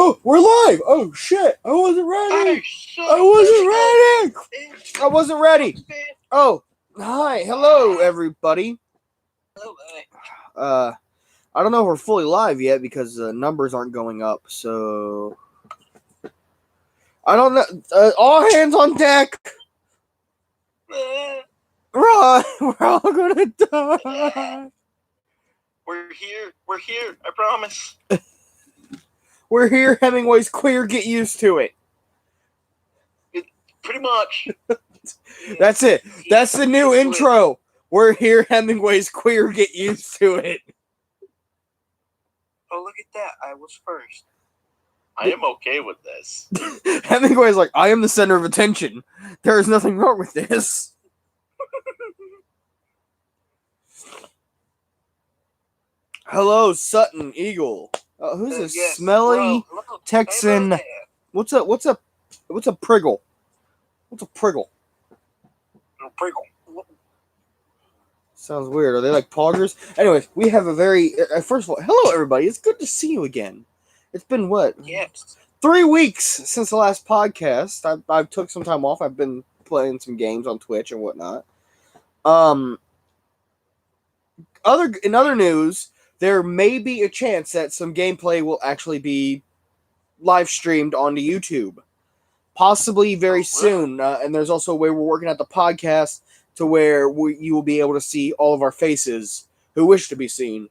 Oh, we're live! Oh shit! I wasn't ready! I wasn't ready! Oh, hi, hello everybody. I don't know if we're fully live yet because the numbers aren't going up, so I don't know. All hands on deck! Run! We're all gonna die! We're here, I promise. We're here, Hemingway's queer, get used to it. Pretty much. That's it. That's the new intro. We're here, Hemingway's queer, get used to it. Oh, look at that. I was first. I am okay with this. Hemingway's like, I am the center of attention. There is nothing wrong with this. Hello, Sutton Eagle. Who's this smelly Texan? What's a priggle? What's a priggle? Priggle. Sounds weird. Are they like poggers? Anyways, we have a very first of all, hello everybody. It's good to see you again. It's been what? Yes. 3 weeks since the last podcast. I took some time off. I've been playing some games on Twitch and whatnot. In other news, there may be a chance that some gameplay will actually be live streamed onto YouTube, possibly very soon. And there's also a way we're working at the podcast to where you will be able to see all of our faces who wish to be seen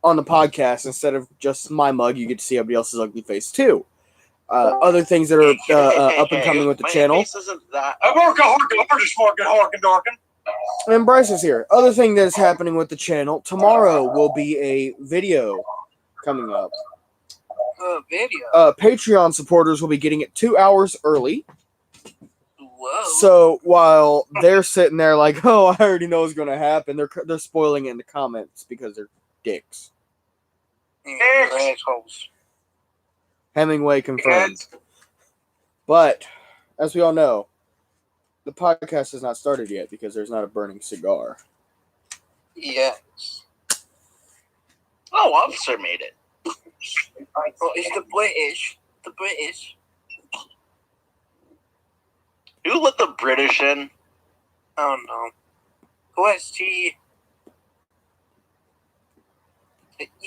on the podcast instead of just my mug. You get to see everybody else's ugly face too. Other things that are up and coming with the channel. Face isn't that. And Bryce is here. Other thing that is happening with the channel, tomorrow will be a video coming up. Video? Patreon supporters will be getting it 2 hours early. Whoa. So while they're sitting there like, oh, I already know what's going to happen, they're spoiling it in the comments because they're dicks. Assholes. Hemingway confirmed. But, as we all know, the podcast has not started yet because there's not a burning cigar. Yes. Oh, Officer made it. Oh, it's the British. The British. Who let the British in? I don't know. OST.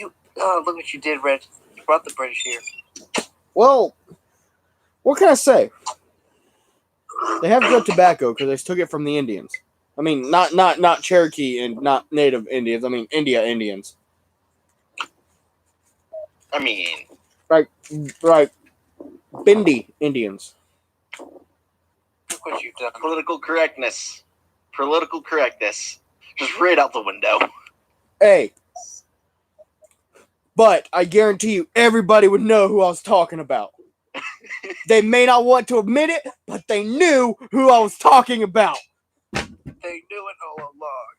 Look what you did, Red. You brought the British here. Well, what can I say? They have good tobacco because they took it from the Indians. I mean, not Cherokee and not Native Indians. I mean, India Indians. I mean, right, Bindi Indians. Look what you've done. Political correctness, just right out the window. Hey, but I guarantee you, everybody would know who I was talking about. They may not want to admit it, but they knew who I was talking about. They knew it all along.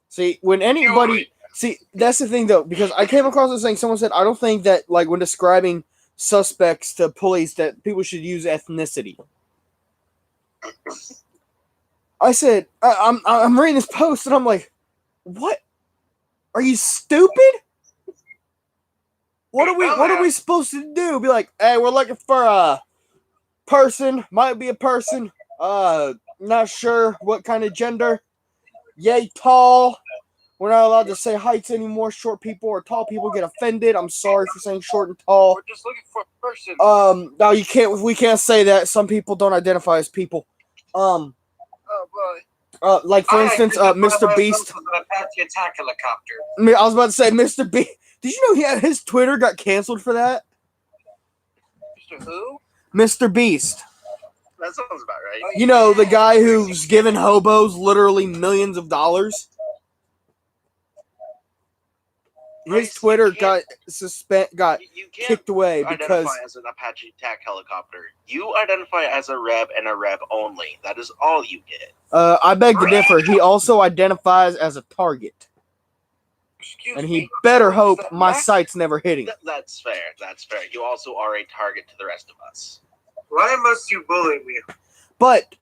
See, when anybody... See, that's the thing, though, because I came across this thing, someone said, I don't think that, like, when describing suspects to police, that people should use ethnicity. I said, I'm reading this post, and I'm like, what? Are you stupid? What are we supposed to do? Be like, hey, we're looking for a person, might be a person, not sure what kind of gender, yay tall. We're not allowed to say heights anymore. Short people or tall people get offended. I'm sorry for saying short and tall. We're just looking for a person. No, you can't. We can't say that. Some people don't identify as people. Oh boy. Like for instance, Mr. Beast. Apache attack helicopter. I was about to say Mr. Beast. Did you know his Twitter got canceled for that? Mr. Who? Mr. Beast. That sounds about right. You know, the guy who's giving hobos literally millions of dollars. His Twitter got kicked away because identify as an Apache attack helicopter. You identify as a Rev and a Rev only. That is all you get. I beg to differ. He also identifies as a target. And he better hope my sight's never hitting. That's fair. That's fair. You also are a target to the rest of us. Why must you bully me? But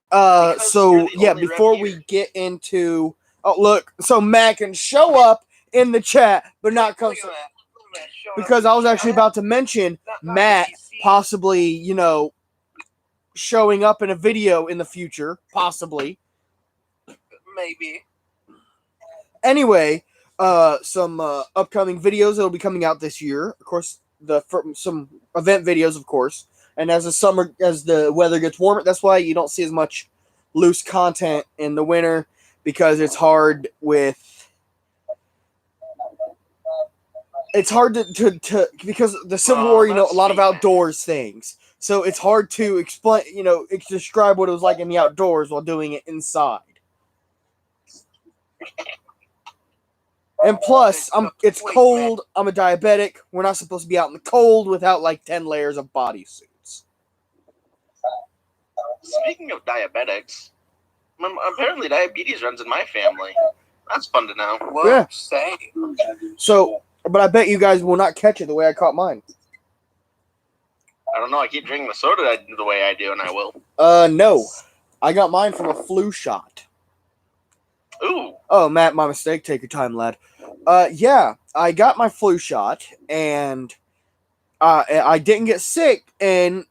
so yeah, before we get into look, so Matt can show up in the chat, but not come. Look at that. because I was actually about to mention Matt possibly, showing up in a video in the future, possibly. Maybe. Anyway, some upcoming videos that will be coming out this year. Of course, some event videos, of course. And as the weather gets warmer, that's why you don't see as much loose content in the winter, because it's hard to because the Civil War, a lot of outdoors things. So it's hard to explain, describe what it was like in the outdoors while doing it inside. And plus, it's cold. I'm a diabetic. We're not supposed to be out in the cold without like 10 layers of bodysuits. Speaking of diabetics, apparently diabetes runs in my family. That's fun to know. Well, Yeah. say. So, but I bet you guys will not catch it the way I caught mine. I don't know. I keep drinking the soda the way I do, and I will. No. I got mine from a flu shot. Ooh. Oh, Matt, my mistake. Take your time, lad. Yeah, I got my flu shot, and I didn't get sick, and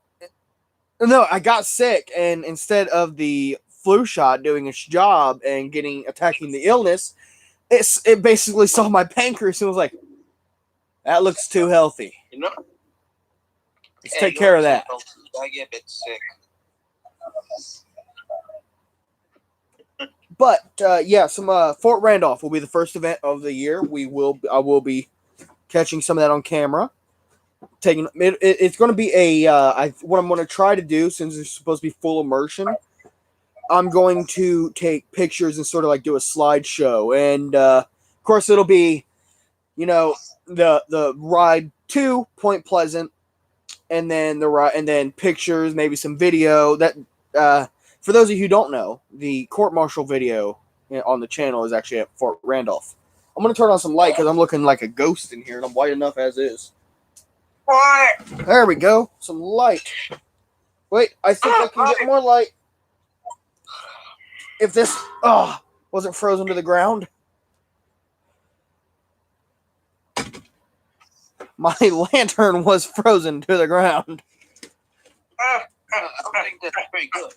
no, I got sick, and instead of the flu shot doing its job and attacking the illness, it basically saw my pancreas and was like, that looks too healthy. Let's take care of that. I get a bit sick. But some Fort Randolph will be the first event of the year. I will be catching some of that on camera. It's going to be what I'm going to try to do, since it's supposed to be full immersion. I'm going to take pictures and sort of like do a slideshow, and of course it'll be, the ride to Point Pleasant, and then pictures, maybe some video. That for those of you who don't know, the court-martial video on the channel is actually at Fort Randolph. I'm going to turn on some light because I'm looking like a ghost in here, and I'm white enough as is. What? There we go. Some light. Wait, I think I can get more light. If this wasn't frozen to the ground. My lantern was frozen to the ground. I think that's pretty good.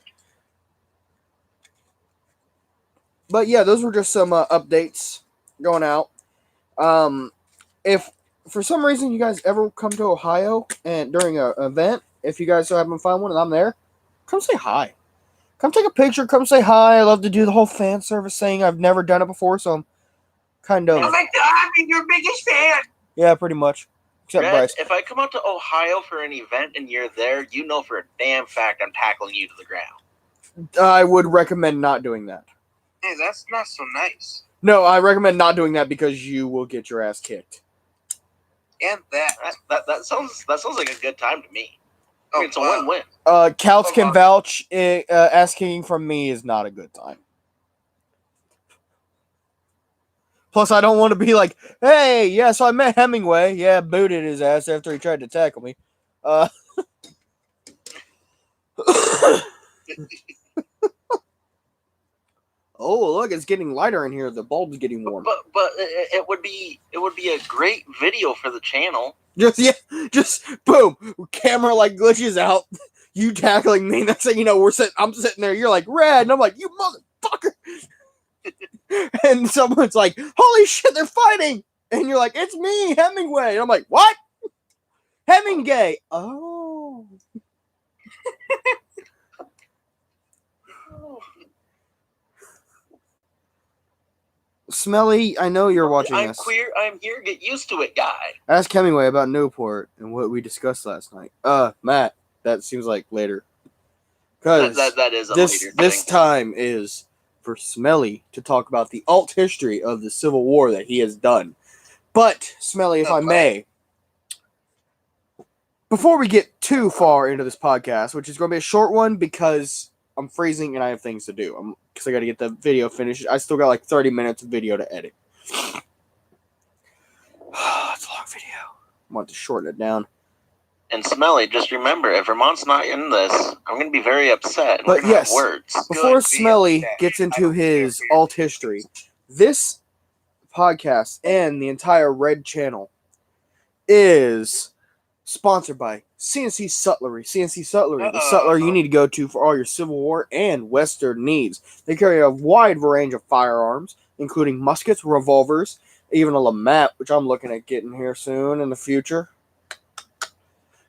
But yeah, those were just some updates going out. If for some reason you guys ever come to Ohio and during an event, if you guys are having fun one and I'm there, come say hi. Come take a picture. Come say hi. I love to do the whole fan service thing. I've never done it before, so I'm kind of. I'm your biggest fan. Yeah, pretty much. Except Red, Bryce. if I come out to Ohio for an event and you're there, you know for a damn fact I'm tackling you to the ground. I would recommend not doing that. Hey, that's not so nice. No, I recommend not doing that because you will get your ass kicked. And That sounds like a good time to me. Oh, It's a wow. win-win. Couch can vouch. Asking from me is not a good time. Plus, I don't want to be like, hey, yeah, so I met Hemingway. Yeah, booted his ass after he tried to tackle me. Oh, look, it's getting lighter in here. The bulb's getting warm. But it would be a great video for the channel. Just boom, camera like glitches out. You tackling me. That's it. I'm sitting there. You're like Red, and I'm like, you motherfucker. And someone's like, holy shit, they're fighting. And you're like, it's me, Hemingway. And I'm like, what? Hemingway. Oh. Smelly, I know you're watching I'm this. queer. I'm here. Get used to it, guy. Ask Hemingway about Newport and what we discussed last night. Matt, that seems like later. Because That is a later this thing. time is for Smelly to talk about the alt history of the Civil War that he has done. But, Smelly, if I may, before we get too far into this podcast, which is going to be a short one because I'm freezing and I have things to do. Because I got to get the video finished. I still got like 30 minutes of video to edit. It's a long video. I want to shorten it down. And Smelly, just remember, if Vermont's not in this, I'm going to be very upset. And But we're going to yes, have words. Before Good, Smelly be upset. gets I into don't care his for your alt history, this podcast and the entire Red channel is sponsored by CNC Sutlery. CNC Sutlery, the sutler you need to go to for all your Civil War and Western needs. They carry a wide range of firearms, including muskets, revolvers, even a LeMat, which I'm looking at getting here soon in the future.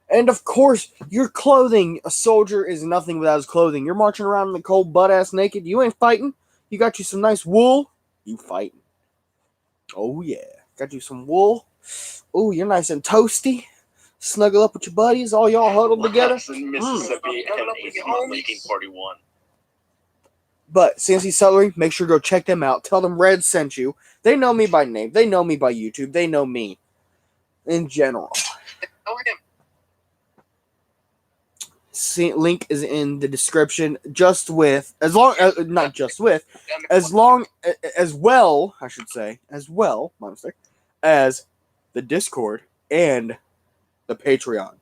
And of course, your clothing. A soldier is nothing without his clothing. You're marching around in the cold, butt-ass naked. You ain't fighting. You got you some nice wool. You fighting. Oh, yeah. Got you some wool. Oh, you're nice and toasty. Snuggle up with your buddies. All y'all huddled together. In Mississippi in 1841. But CNC Sutlery, make sure to go check them out. Tell them Red sent you. They know me by name. They know me by YouTube. They know me in general. Link is in the description. My mistake, as the Discord and the Patreon.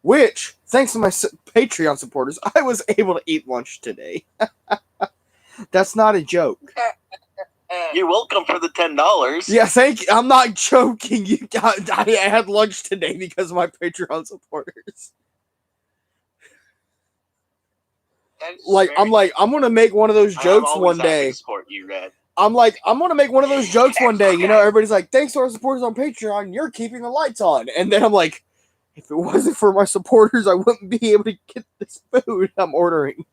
Which, thanks to my Patreon supporters, I was able to eat lunch today. That's not a joke. You're welcome for the $10. Yeah, thank you. I'm not joking. I had lunch today because of my Patreon supporters. I'm gonna make one of those jokes one day. Support you, Red. I'm gonna make one of those jokes one day. You know, everybody's like, thanks to our supporters on Patreon, you're keeping the lights on. And then I'm like, if it wasn't for my supporters, I wouldn't be able to get this food I'm ordering.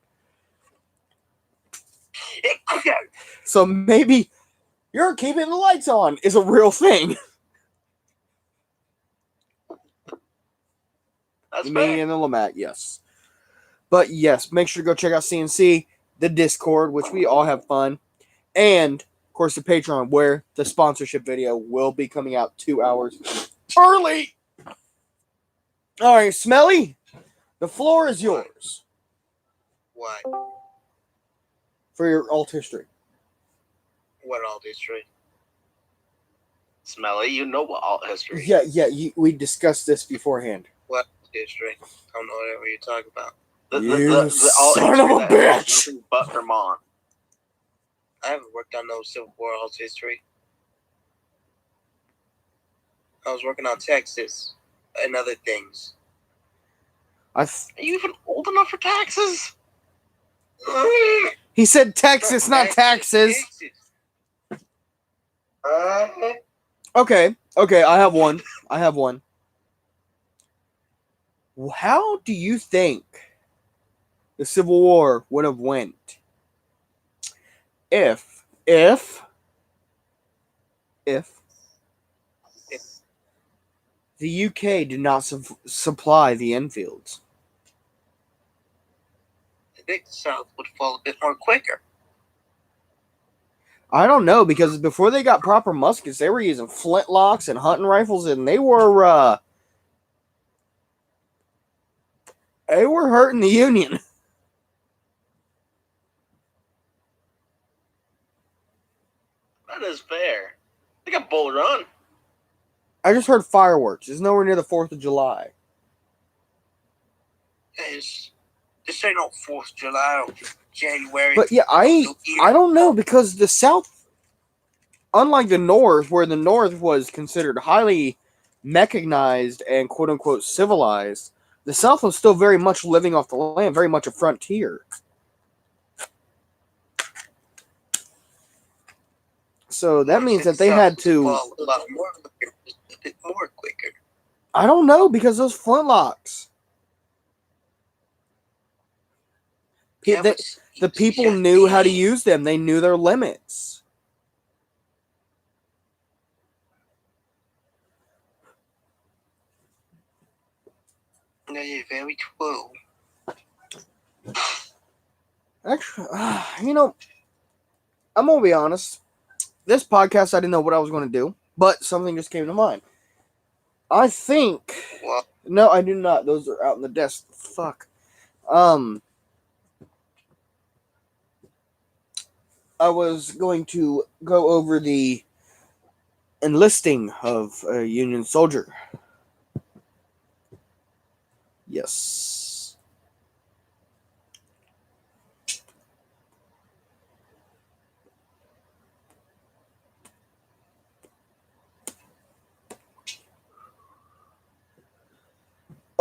So maybe you're keeping the lights on is a real thing. That's Me and the LeMat, yes. But yes, make sure to go check out CNC, the Discord, which we all have fun, and of course the Patreon, where the sponsorship video will be coming out 2 hours early. All right, Smelly, the floor is yours. What? For your alt history. What alt history? Smelly, you know what alt history. Yeah, we discussed this beforehand. What history? I don't know whatever you're talking about. You alt son of a history that has bitch! nothing but Vermont. I haven't worked on no Civil War alt history. I was working on Texas and other things. Are you even old enough for taxes? He said Texas, not taxes. Okay, I have one. How do you think the Civil War would have went if the UK did not supply the Enfields? I think the South would fall a bit more quicker. I don't know, because before they got proper muskets, they were using flintlocks and hunting rifles, and they were hurting the Union. That is fair. They got Bull Run. I just heard fireworks. It's nowhere near the 4th of July. This ain't no 4th of July or January. But yeah, I don't know, because the South, unlike the North, where the North was considered highly mechanized and quote-unquote civilized, the South was still very much living off the land, very much a frontier. So that means that they had to... a lot more quicker, a bit more quicker. I don't know, because those flintlocks. The people knew how to use them. They knew their limits. No, you're very true. Actually, I'm going to be honest. This podcast, I didn't know what I was going to do, but something just came to mind. I think... What? No, I do not. Those are out in the desk. Fuck. I was going to go over the enlisting of a Union soldier. Yes.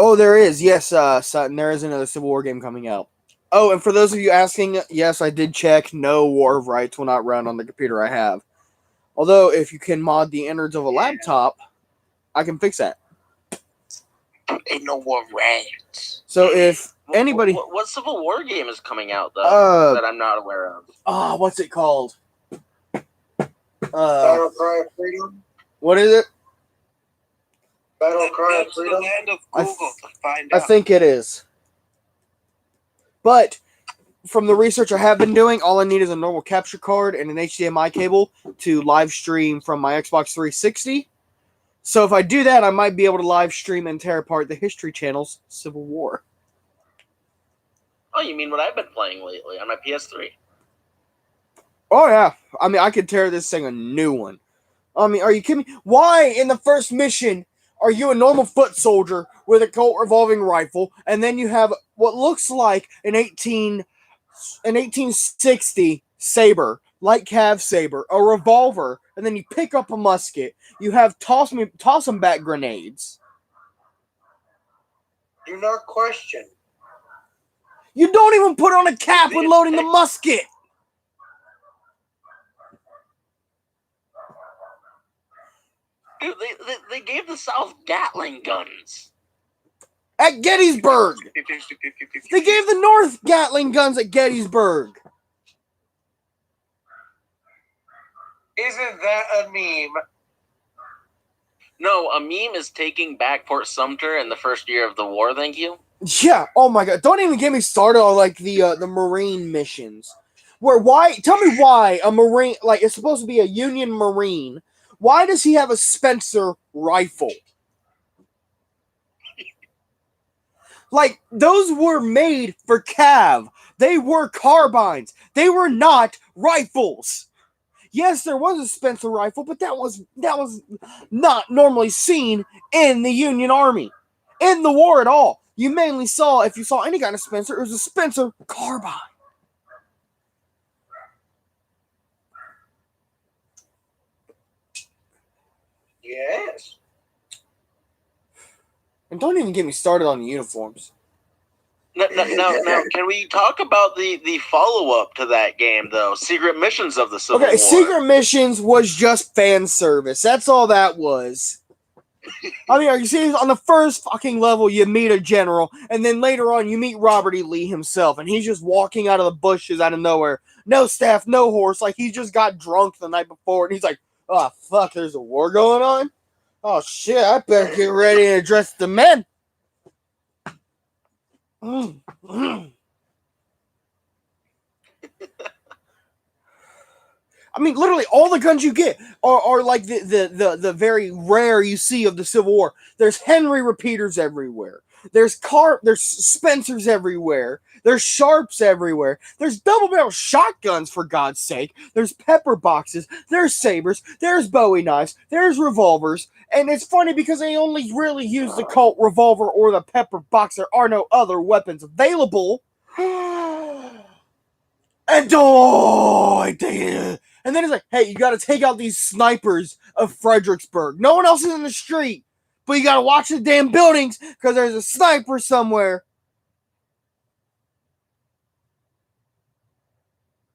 Oh, there is. Yes, Sutton, there is another Civil War game coming out. Oh, and for those of you asking, yes, I did check. No, War of Rights will not run on the computer I have. Although, if you can mod the innards of a laptop, I can fix that. Ain't no more rats. So if anybody... What Civil War game is coming out, though, that I'm not aware of? What's it called? Battle Cry of Freedom? What is it? Battle Cry of Go to the Freedom? land of Google to find I out. think it is. But from the research I have been doing, all I need is a normal capture card and an HDMI cable to live stream from my Xbox 360. So if I do that, I might be able to live stream and tear apart the History Channel's Civil War. Oh, you mean what I've been playing lately on my PS3? Oh, yeah. I mean, I could tear this thing a new one. I mean, are you kidding me? Why, in the first mission, are you a normal foot soldier with a Colt revolving rifle, and then you have what looks like an 1860 saber, light cav saber, a revolver, and then you pick up a musket. You have toss 'em back grenades. Do not question. You don't even put on a cap when loading the musket. Dude, they gave the South Gatling guns. At Gettysburg. They gave the North Gatling guns at Gettysburg. Isn't that a meme? No, a meme is taking back Fort Sumter in the first year of the war, thank you. Yeah, oh my god. Don't even get me started on like the Marine missions. Tell me why a Marine, like it's supposed to be a Union Marine. Why does he have a Spencer rifle? Like, those were made for cav. They were carbines. They were not rifles. Yes, there was a Spencer rifle, but that was not normally seen in the Union Army. In the war at all. You mainly saw, if you saw any kind of Spencer, it was a Spencer carbine. Yes. And don't even get me started on the uniforms. Now, can we talk about the follow-up to that game, though? Secret Missions of the Civil War. Okay, Secret Missions was just fan service. That's all that was. I mean, are you serious? On the first fucking level, you meet a general, and then later on, you meet Robert E. Lee himself, and he's just walking out of the bushes out of nowhere. No staff, no horse, like he just got drunk the night before, and he's like, oh, fuck, there's a war going on? Oh, shit, I better get ready and address the men. I mean, literally, all the guns you get are like the very rare you see of the Civil War. There's Henry repeaters everywhere. There's Spencers everywhere. There's Sharps everywhere. There's double barrel shotguns, for God's sake. There's pepper boxes. There's sabers. There's Bowie knives. There's revolvers. And it's funny because they only really use the Colt revolver or the pepper box. There are no other weapons available. And then it's like, hey, you got to take out these snipers of Fredericksburg. No one else is in the street, but you got to watch the damn buildings because there's a sniper somewhere.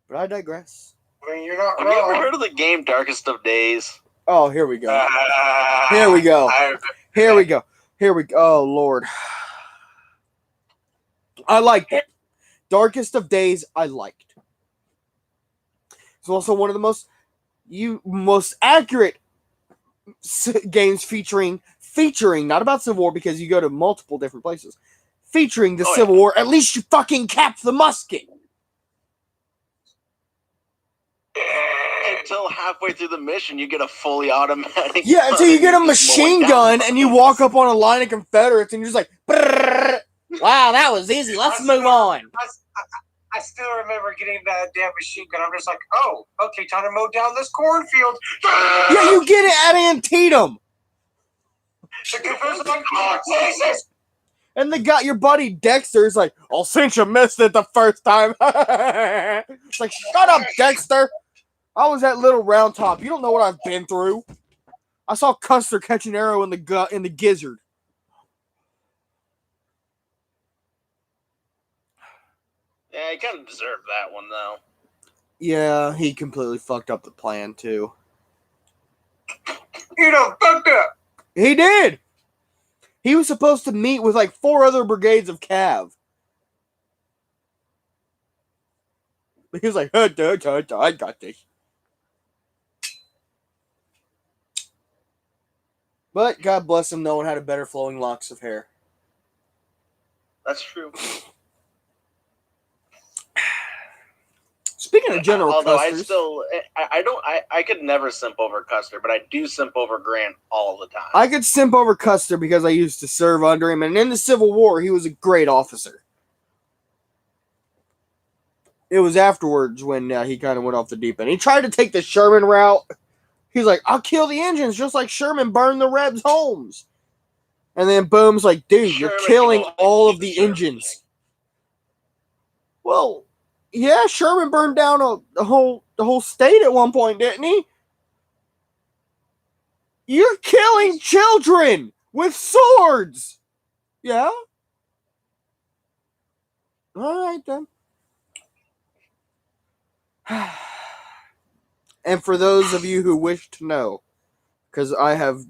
But I digress. I mean, you're not Have you ever wrong. heard of the game Darkest of Days? Oh, here we go. Here we go. Here we go. Here we go. Oh, Lord. I liked it. Darkest of Days, I liked. It's also one of the most accurate games featuring, not about Civil War because you go to multiple different places, featuring the Civil War. At least you fucking cap the musket. Until halfway through the mission, you get a fully automatic. Yeah, until you get a machine gun and you walk up on a line of Confederates and you're just like, brrr, wow, that was easy. Let's move on. I still remember getting that damn machine gun. I'm just like, oh, okay, time to mow down this cornfield. Yeah, you get it at Antietam. The Confederates are like, oh, Jesus. And they got your buddy Dexter is like, oh, since you missed it the first time. It's like, shut up, Dexter. I was at Little Round Top. You don't know what I've been through. I saw Custer catch an arrow in the gizzard. Yeah, he kind of deserved that one though. Yeah, he completely fucked up the plan too. You know, fucked up. He did. He was supposed to meet with like 4 other brigades of Cav. But he was like, I got this. But God bless him, no one had a better flowing locks of hair. That's true. Speaking of General Although Custers, I could never simp over Custer, but I do simp over Grant all the time. I could simp over Custer because I used to serve under him, and in the Civil War, he was a great officer. It was afterwards when he kind of went off the deep end. He tried to take the Sherman route. He's like, I'll kill the engines just like Sherman burned the Rebs' homes. And then Boom's like, dude, you're killing all of the engines. Well, yeah, Sherman burned down the whole state at one point, didn't he? You're killing children with swords. Yeah? All right, then. And for those of you who wish to know, because I've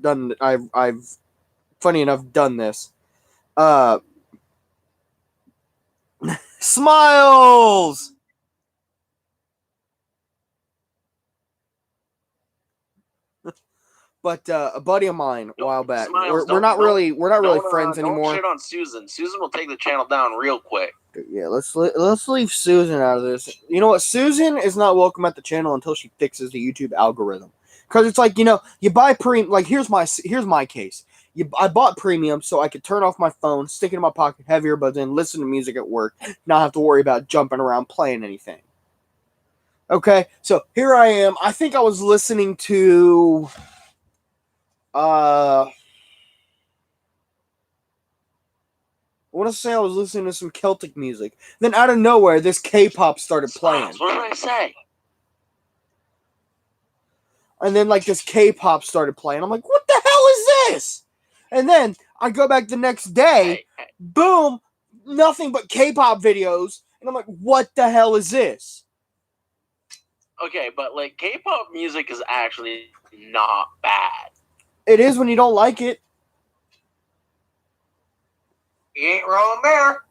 funny enough done this. Smiles. But a buddy of mine a while back. Smiles, we're not really friends don't anymore. shit on Susan. Susan will take the channel down real quick. Yeah, let's leave Susan out of this. You know what? Susan is not welcome at the channel until she fixes the YouTube algorithm. Because it's like, you buy premium. Like here's my case. I bought premium so I could turn off my phone, stick it in my pocket, have earbuds in, listen to music at work, not have to worry about jumping around playing anything. Okay, so here I am. I think I was listening to I want to say I was listening to some Celtic music. Then out of nowhere, this K-pop started playing. What did I say? And then this K-pop started playing. I'm like, what the hell is this? And then I go back the next day, boom, nothing but K-pop videos. And I'm like, what the hell is this? Okay, but K-pop music is actually not bad. It is when you don't like it. You ain't wrong there.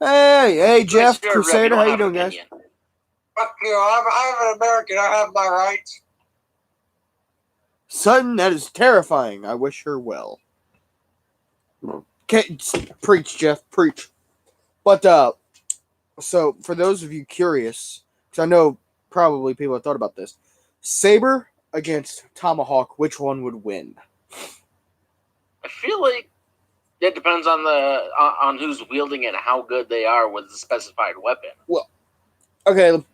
Hey, Jeff, Sure, Crusader, how you doing, guys? Fuck you. I'm an American. I have my rights. Sutton, that is terrifying. I wish her well. Okay, preach, Jeff, preach. But, so, for those of you curious, because I know probably people have thought about this, Saber against Tomahawk, which one would win? I feel like it depends on who's wielding it and how good they are with the specified weapon. Well, okay, I'm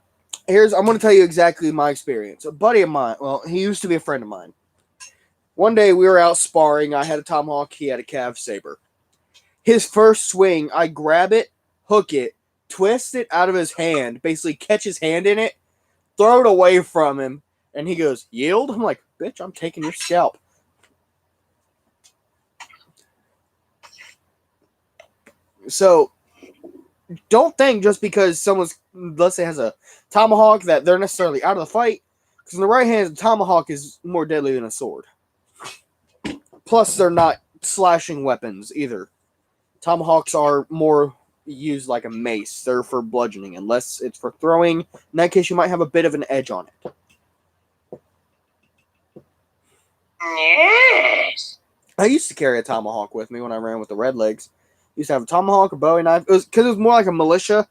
going to tell you exactly my experience. A buddy of mine, well, he used to be a friend of mine. One day we were out sparring. I had a Tomahawk. He had a Cav Saber. His first swing, I grab it, hook it, twist it out of his hand, basically catch his hand in it, throw it away from him, and he goes, yield? I'm like, bitch, I'm taking your scalp. So, don't think just because someone's, let's say, has a Tomahawk that they're necessarily out of the fight. Because in the right hand, a Tomahawk is more deadly than a sword. Plus, they're not slashing weapons either. Tomahawks are more used like a mace. They're for bludgeoning, unless it's for throwing. In that case, you might have a bit of an edge on it. Yes. I used to carry a Tomahawk with me when I ran with the Redlegs. Used to have a Tomahawk, a Bowie knife. It was because it was more like a militia.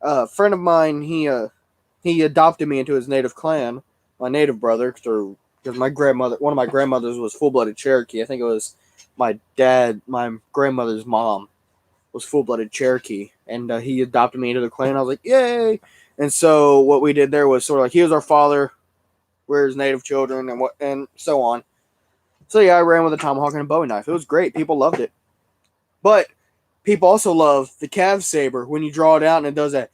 A friend of mine, he adopted me into his native clan, my native brother, because one of my grandmothers was full-blooded Cherokee. I think it was my grandmother's mom was full-blooded Cherokee, and he adopted me into the clan. I was like, yay! And so what we did there was sort of like, he was our father, we're his native children, and so on. So yeah, I ran with a Tomahawk and a Bowie knife. It was great. People loved it. But people also love the Cav Saber when you draw it out and it does that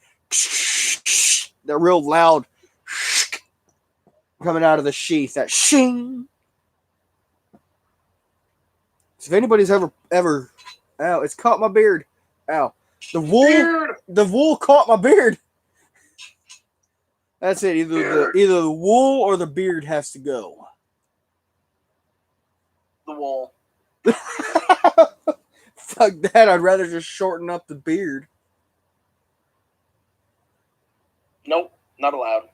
real loud coming out of the sheath, that shing. So if anybody's ever, ow, it's caught my beard. Ow. Beard. The wool caught my beard. That's it. Either the wool or the beard has to go. The wool. Fuck that. I'd rather just shorten up the beard. Nope, not allowed.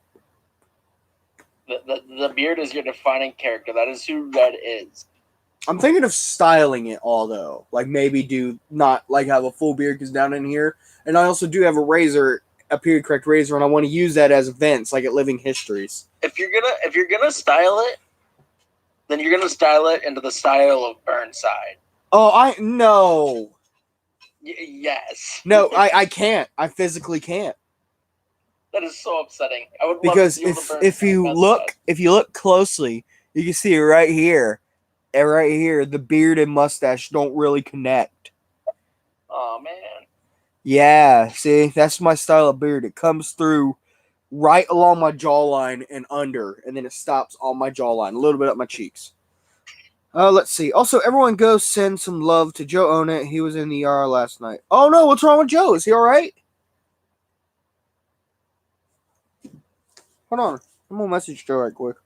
The beard is your defining character. That is who Red is. I'm thinking of styling it all though. Like maybe do not like have a full beard because down in here. And I also do have a razor, a period correct razor, and I want to use that as events, like at Living Histories. If you're gonna style it, then you're gonna style it into the style of Burnside. Oh, no. Yes. No, I can't. I physically can't. That is so upsetting. I would love Because to be able to burn if you look closely, you can see it right here. And right here, the beard and mustache don't really connect. Oh man. Yeah, see, that's my style of beard. It comes through right along my jawline and under, and then it stops on my jawline, a little bit up my cheeks. Let's see. Also, everyone go send some love to Joe Onet. He was in the ER last night. Oh no, what's wrong with Joe? Is he all right? Hold on. I'm gonna message Joe right quick.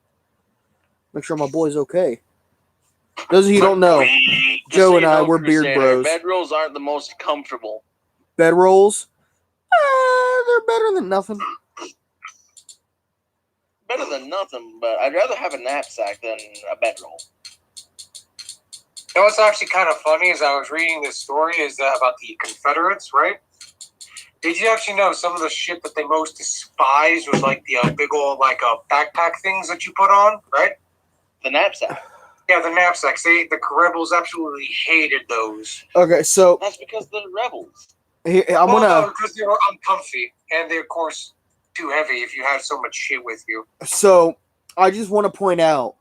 Make sure my boy's okay. Those of you who don't know, Joe and I, we're beard bros. Bedrolls aren't the most comfortable. Bedrolls? They're better than nothing. Better than nothing, but I'd rather have a knapsack than a bedroll. You know what's actually kind of funny is I was reading this story is that about the Confederates, right? Did you actually know some of the shit that they most despised was like the big old backpack things that you put on, right? The knapsack. Yeah, the knapsacks. The rebels absolutely hated those. Okay, so That's because they're rebels. because they were uncomfy and they're of course too heavy if you have so much shit with you. So I just want to point out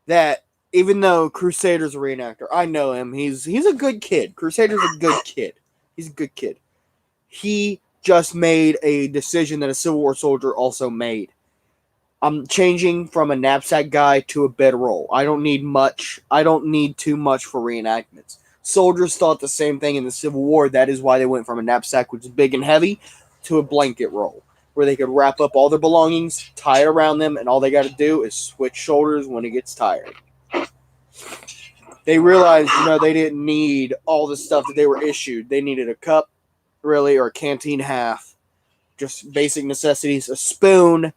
that even though Crusader's a reenactor, I know him. He's a good kid. Crusader's a good kid. He's a good kid. He just made a decision that a Civil War soldier also made. I'm changing from a knapsack guy to a bedroll. I don't need much. I don't need too much for reenactments. Soldiers thought the same thing in the Civil War. That is why they went from a knapsack, which is big and heavy, to a blanket roll, where they could wrap up all their belongings, tie it around them, and all they got to do is switch shoulders when it gets tired. They realized, they didn't need all the stuff that they were issued. They needed a cup, really, or a canteen half. Just basic necessities. A spoon.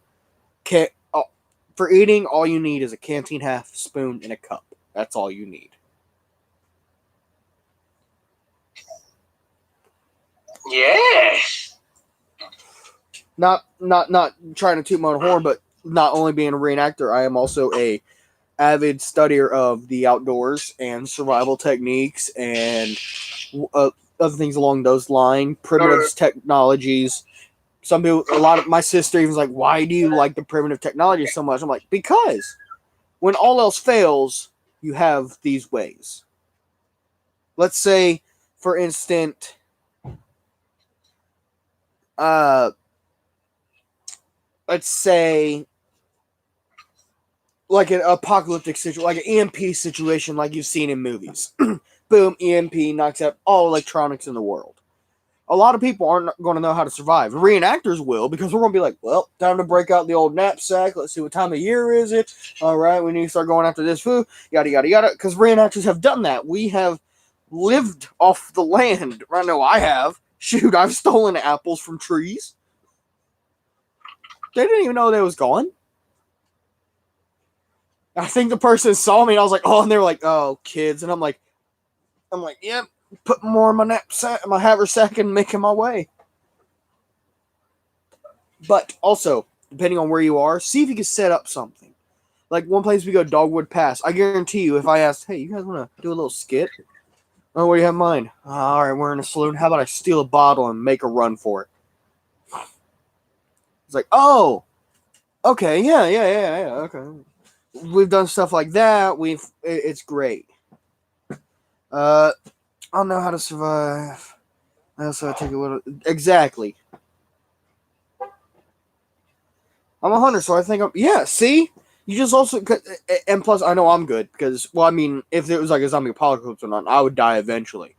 For eating, all you need is a canteen half, spoon, and a cup. That's all you need. Yeah. Not trying to toot my own horn, but not only being a reenactor, I am also a avid studier of the outdoors and survival techniques and other things along those lines, primitive technologies. Some people, my sister even was like, why do you like the primitive technology so much? I'm like, because when all else fails, you have these ways. Let's say, for instance, let's say like an apocalyptic situation, like an EMP situation like you've seen in movies. Boom, EMP knocks out all electronics in the world. A lot of people aren't going to know how to survive. Reenactors will, because we're going to be like, well, time to break out the old knapsack. Let's see what time of year is it. All right, we need to start going after this food. Yada, yada, yada. Because reenactors have done that. We have lived off the land. I know I have. Shoot, I've stolen apples from trees. They didn't even know they was gone. I think the person saw me, and I was like, oh, and they were like, oh, kids. And I'm like, yep. Put more in my knapsack, my haversack, and making my way. But also, depending on where you are, see if you can set up something. Like one place we go, Dogwood Pass. I guarantee you, if I asked, hey, you guys want to do a little skit? Oh, what do you have in mind? All right, we're in a saloon. How about I steal a bottle and make a run for it? It's like, oh, okay, yeah, okay. We've done stuff like that. It's great. I'll know how to survive. I also take a little... Exactly. I'm a hunter, so I think I'm... Yeah, see? You just also... And plus, I know I'm good, because... Well, I mean, if it was like a zombie apocalypse or not, I would die eventually.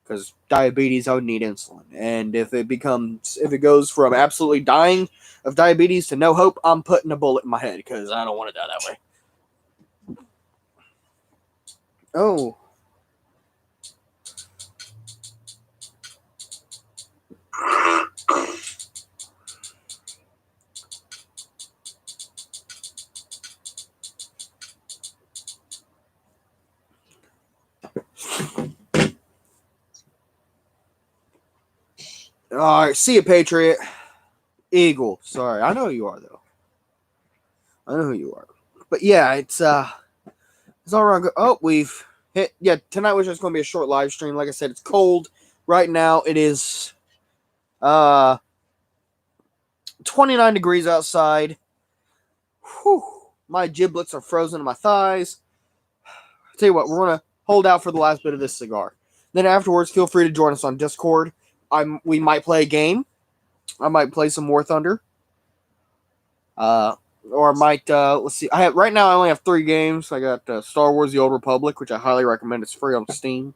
because diabetes, I would need insulin. And if it goes from absolutely dying of diabetes to no hope, I'm putting a bullet in my head because I don't want to die that way. Oh. All right, see you, Patriot. Eagle. Sorry, I know who you are though. I know who you are. But yeah, it's all around. Oh, we've hit. Yeah, tonight was just going to be a short live stream. Like I said, it's cold right now. It is 29 degrees outside. Whew, my giblets are frozen to my thighs. I'll tell you what, we're gonna hold out for the last bit of this cigar. Then afterwards, feel free to join us on Discord. We might play a game. I might play some War Thunder. Or I might let's see. Right now I only have 3 games. I got Star Wars: The Old Republic, which I highly recommend. It's free on Steam.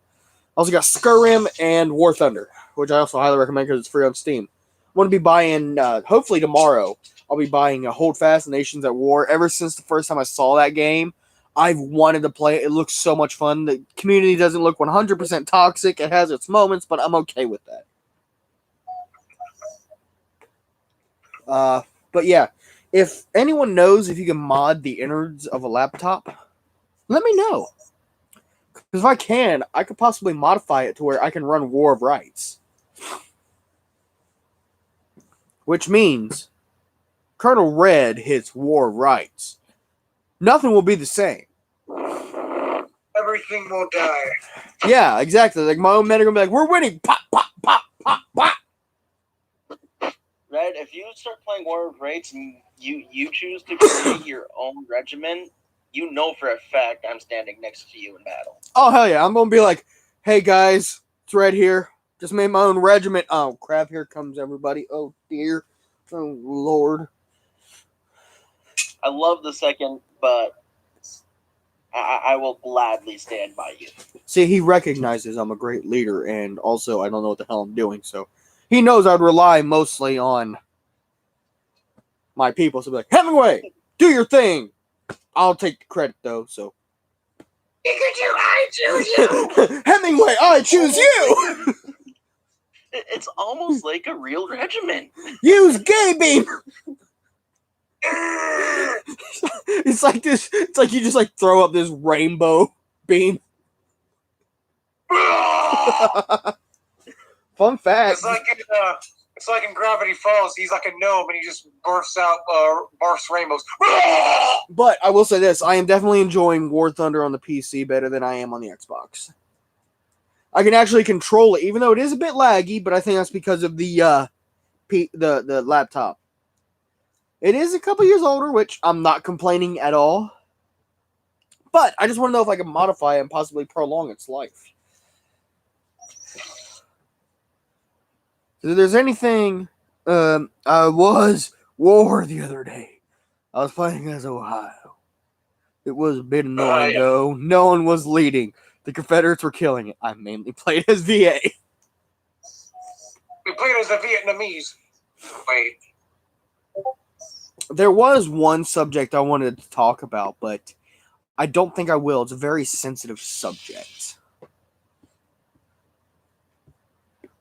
I also got Skyrim and War Thunder, which I also highly recommend because it's free on Steam. I'm going to be buying, hopefully tomorrow, I'll be buying Hold Fast Nations at War. Ever since the first time I saw that game, I've wanted to play it. It looks so much fun. The community doesn't look 100% toxic. It has its moments, but I'm okay with that. But yeah, if anyone knows if you can mod the innards of a laptop, let me know. Because if I can, I could possibly modify it to where I can run War of Rights. Which means Colonel Red hits War of Rights. Nothing will be the same. Everything will die. Yeah, exactly. Like my own men are gonna be like, we're winning. Pop, pop, pop, pop, pop. Red, if you start playing War of Rights and you choose to create your own regiment, you know for a fact I'm standing next to you in battle. Oh hell yeah! I'm gonna be like, hey guys, it's Red here. Just made my own regiment. Oh crap! Here comes everybody. Oh dear. Oh lord. I love the second, but I will gladly stand by you. See, he recognizes I'm a great leader, and also I don't know what the hell I'm doing, so he knows I'd rely mostly on my people. So be like, Hemingway, do your thing. I'll take the credit though. So Pikachu, I choose you. Hemingway, I choose you. It's almost like a real regiment. Use gay beam. It's like this. It's like you just like throw up this rainbow beam. Fun fact. It's like in Gravity Falls. He's like a gnome, and he just bursts rainbows. But I will say this: I am definitely enjoying War Thunder on the PC better than I am on the Xbox. I can actually control it, even though it is a bit laggy. But I think that's because of the laptop. It is a couple years older, which I'm not complaining at all. But I just want to know if I can modify it and possibly prolong its life. If there's anything, I was War the other day. I was playing as Ohio. It was a bit annoying, though. No one was leading. The Confederates were killing it. I mainly played as VA. We played as the Vietnamese. Wait. There was one subject I wanted to talk about, but I don't think I will. It's a very sensitive subject.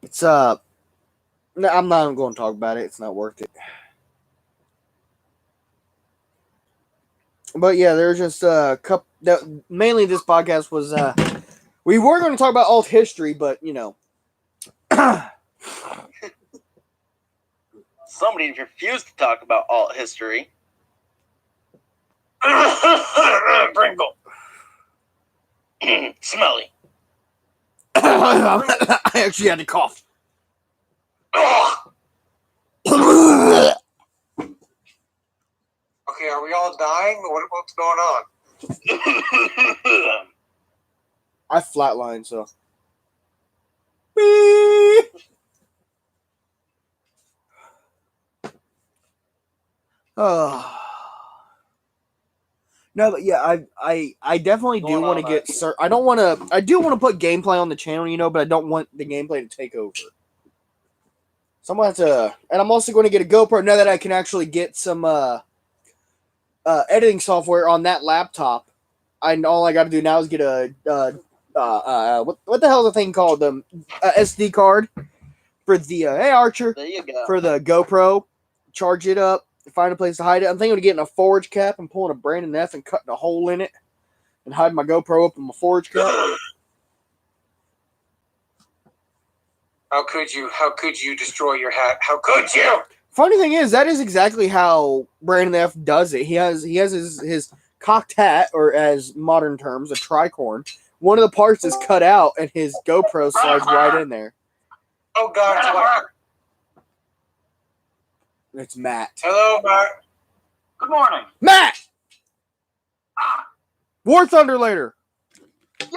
It's, no, I'm not going to talk about it. It's not worth it. But yeah, there's just a couple. Mainly, this podcast was. We were going to talk about alt history, but you know. Somebody refused to talk about alt history. Pringle. Smelly. I actually had to cough. Okay, are we all dying? What's going on? I flatlined, so. Beep. No, but yeah, I definitely do Going want to on, get. I don't want to. I do want to put gameplay on the channel, but I don't want the gameplay to take over. So I'm going to have to, and I'm also going to get a GoPro now that I can actually get some editing software on that laptop. All I got to do now is get a what the hell is the thing called, SD card for the hey Archer There you go. for the GoPro, charge it up, find a place to hide it. I'm thinking of getting a forge cap and pulling a Brandon F and cutting a hole in it and hiding my GoPro up in my forge cap. How could you? How could you destroy your hat? How could you? Funny thing is, that is exactly how Brandon F does it. He has his cocked hat, or as modern terms, a tricorn. One of the parts is cut out, and his GoPro slides right in there. Oh God! It's like, It's Matt. hello, Matt. Good morning. Matt! War Thunder later. Yay!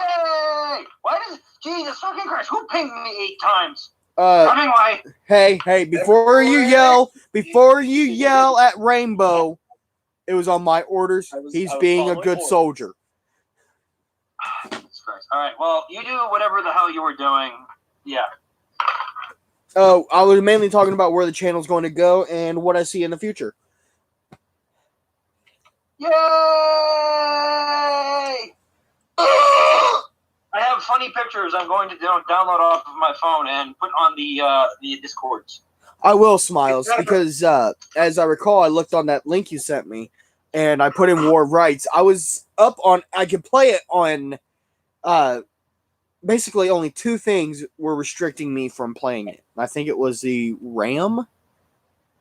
Why does Jesus fucking Christ? Who pinged me 8 times? Anyway, Hey, before you yell at Rainbow, it was on my orders. He's I was being a following good orders. soldier. Jesus Christ. All right. Well, you do whatever the hell you were doing. Yeah. Oh, I was mainly talking about where the channel's going to go and what I see in the future. Yay! I have funny pictures I'm going to download off of my phone and put on the Discords. I will, Smiles, because as I recall, I looked on that link you sent me, and I put in War of Rights. I was up on. I could play it on. Basically, only 2 things were restricting me from playing it. I think it was the RAM.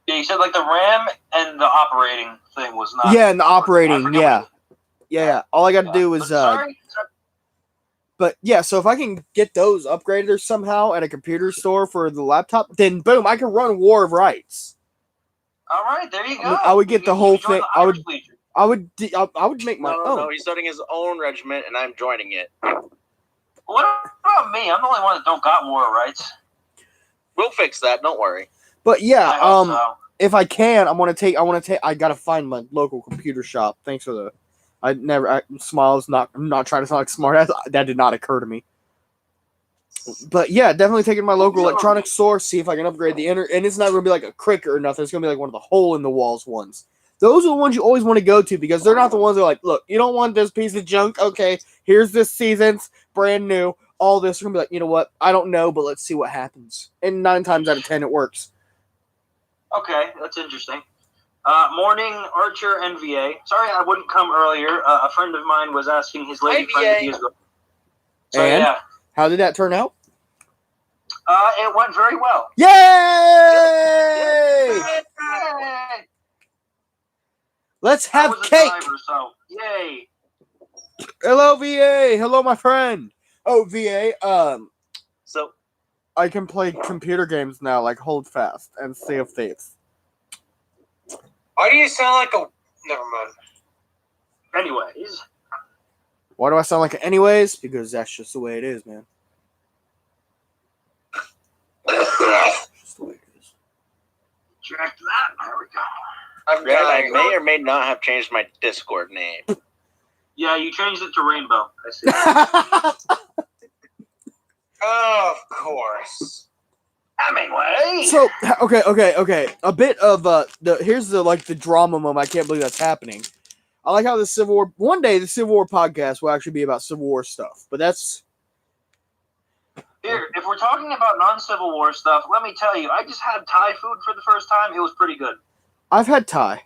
Yeah, you said like the RAM and the operating thing was not. Yeah, and the I operating. forget Yeah. All I got to do was. Sorry. But yeah, so if I can get those upgraded somehow at a computer store for the laptop, then boom, I can run War of Rights. All right, there you go. I would get the whole join thing. the Irish Legion. I would make my own. No, he's starting his own regiment, and I'm joining it. What about me? I'm the only one that don't got war rights. We'll fix that. Don't worry. But yeah, I hope so. if I can, I gotta find my local computer shop. Thanks for the. Smiles. I'm not trying to sound like smart. That did not occur to me. But yeah, definitely taking my local electronics store, see if I can upgrade the and it's not gonna be like a Cricket or nothing. It's gonna be like one of the hole in the walls ones. Those are the ones you always want to go to because they're not the ones that are like, look, you don't want this piece of junk. Okay, here's this season's brand new. All this, we're gonna be like, you know what? I don't know, but let's see what happens. And 9 times out of 10, it works. Okay, that's interesting. Morning, Archer and VA. Sorry I wouldn't come earlier. A friend of mine was asking his lady friend if he was going. So And? yeah, How did that turn out? it went very well. Yay! Yay! Let's I have was a cake. driver, so yay. Hello, VA. Hello, my friend. Oh, VA. So I can play computer games now, like Hold Fast and Sea of Thieves. Why do you sound like a? Never mind. Anyways, Why do I sound like it anyways? Because that's just the way it is, man. Just the way it is. check that. There we go. I'm Red, I dying. may or may not have changed my Discord name. Yeah, you changed it to Rainbow. I see. Of course. Anyway. So okay. A bit of here's the drama moment. I can't believe that's happening. I like how the Civil War. One day the Civil War podcast will actually be about Civil War stuff, but that's Here, if we're talking about non-Civil War stuff, let me tell you, I just had Thai food for the first time. It was pretty good. I've had Thai.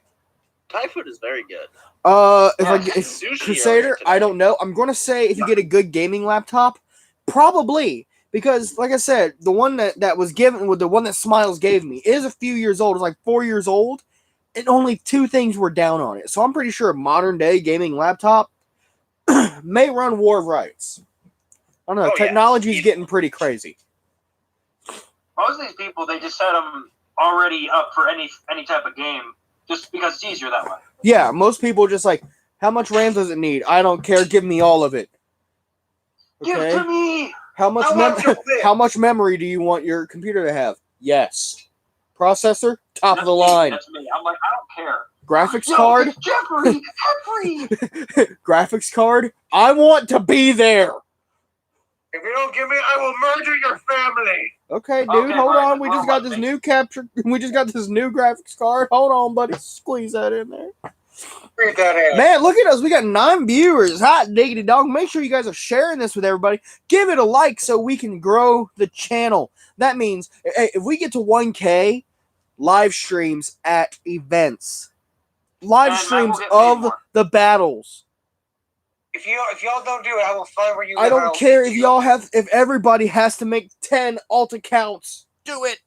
Thai food is very good. If Sushi Crusader, earlier today. I don't know. I'm going to say if you get a good gaming laptop, probably because, like I said, the one that was given with the one that Smiles gave me is a few years old. It's like 4 years old, and only 2 things were down on it. So I'm pretty sure a modern day gaming laptop may run War of Rights. I don't know. Oh, yeah. Technology's getting pretty crazy. Most of these people, they just set them already up for any type of game, just because it's easier that way. Yeah, most people are just like, how much RAM does it need? I don't care. Give me all of it. Give it to me. How much I want your bit. how much memory do you want your computer to have? Yes. Processor, top of the That's me. line. That's me. I'm like, I don't care. graphics Yo, card, it's Jeffrey. graphics card. I want to be there. If you don't give me, I will murder your family. Okay, dude, Okay, hold Brian, on. We we'll just got let this me. new capture. We just got this new graphics card. Hold on, buddy. Squeeze that in there. Read that ass. Man, look at us. We got 9 viewers. Hot diggity dog. Make sure you guys are sharing this with everybody. Give it a like so we can grow the channel. That means if we get to 1K live streams at events, live And streams Matt will get paid of more. the battles. If y'all don't do it, I will find where you I live. don't I'll care eat if you. y'all have, if everybody has to make 10 alt accounts. Do it.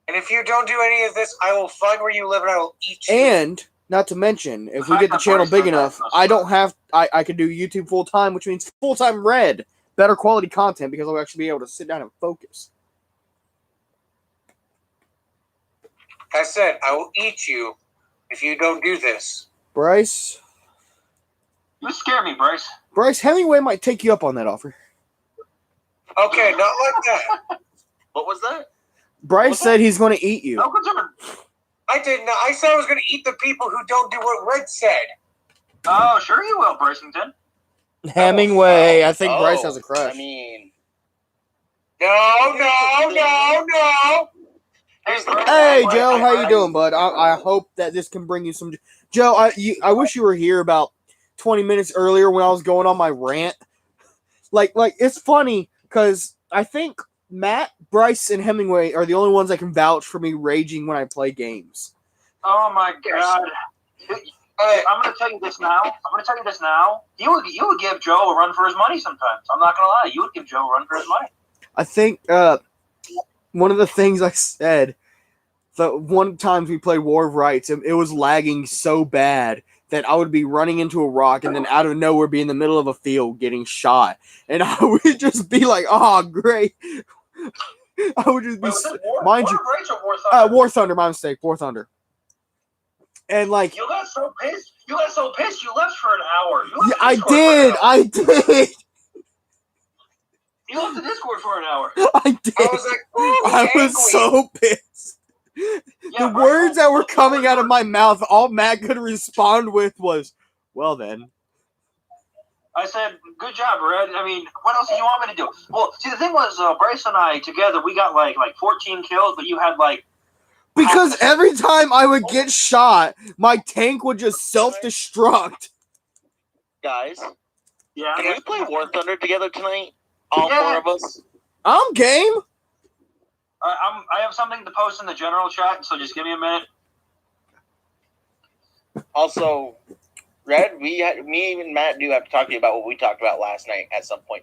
And if you don't do any of this, I will find where you live and I will eat you. And not to mention, if we get the channel big enough, I don't have, I could do YouTube full time, which means full time red, better quality content because I'll actually be able to sit down and focus. I said, I will eat you if you don't do this. Bryce, You scare me, Bryce. Hemingway might take you up on that offer. Okay, not like that. What was that? Bryce said he's going to eat you. No concern. I did not. I said I was going to eat the people who don't do what Red said. Oh, sure you will, Bracington. Hemingway, I think Bryce has a crush. I mean, No. Hey Joe, how you doing, bud? I hope that this can bring you some. Joe, I wish you were here about 20 minutes earlier when I was going on my rant. Like it's funny because I think Matt, Bryce, and Hemingway are the only ones that can vouch for me raging when I play games. Oh my God. I'm going to tell you this now. You would give Joe a run for his money sometimes. I'm not going to lie. You would give Joe a run for his money. I think one of the things I said, the one time we played War of Rights, it was lagging so bad that I would be running into a rock and then out of nowhere be in the middle of a field getting shot. And I would just be like, oh, great. I would just be, mind you, War Thunder? War Thunder, my mistake, War Thunder. And like, You got so pissed. You left for an hour. yeah, I did. You left the Discord for an hour. I did. I was like, ooh, I was angry. so pissed. Yeah, The words that were coming out of my mouth, all Matt could respond with was, well then. I said, good job, Red. I mean, what else did you want me to do? Well, see, the thing was, Bryce and I together, we got like 14 kills, but you had like... Because every time I would get shot, my tank would just self-destruct. guys, Yeah. can we play War Thunder together tonight? All Yeah. 4 of us? I'm game. I have something to post in the general chat, so just give me a minute. Also, Red, me and Matt do have to talk to you about what we talked about last night at some point.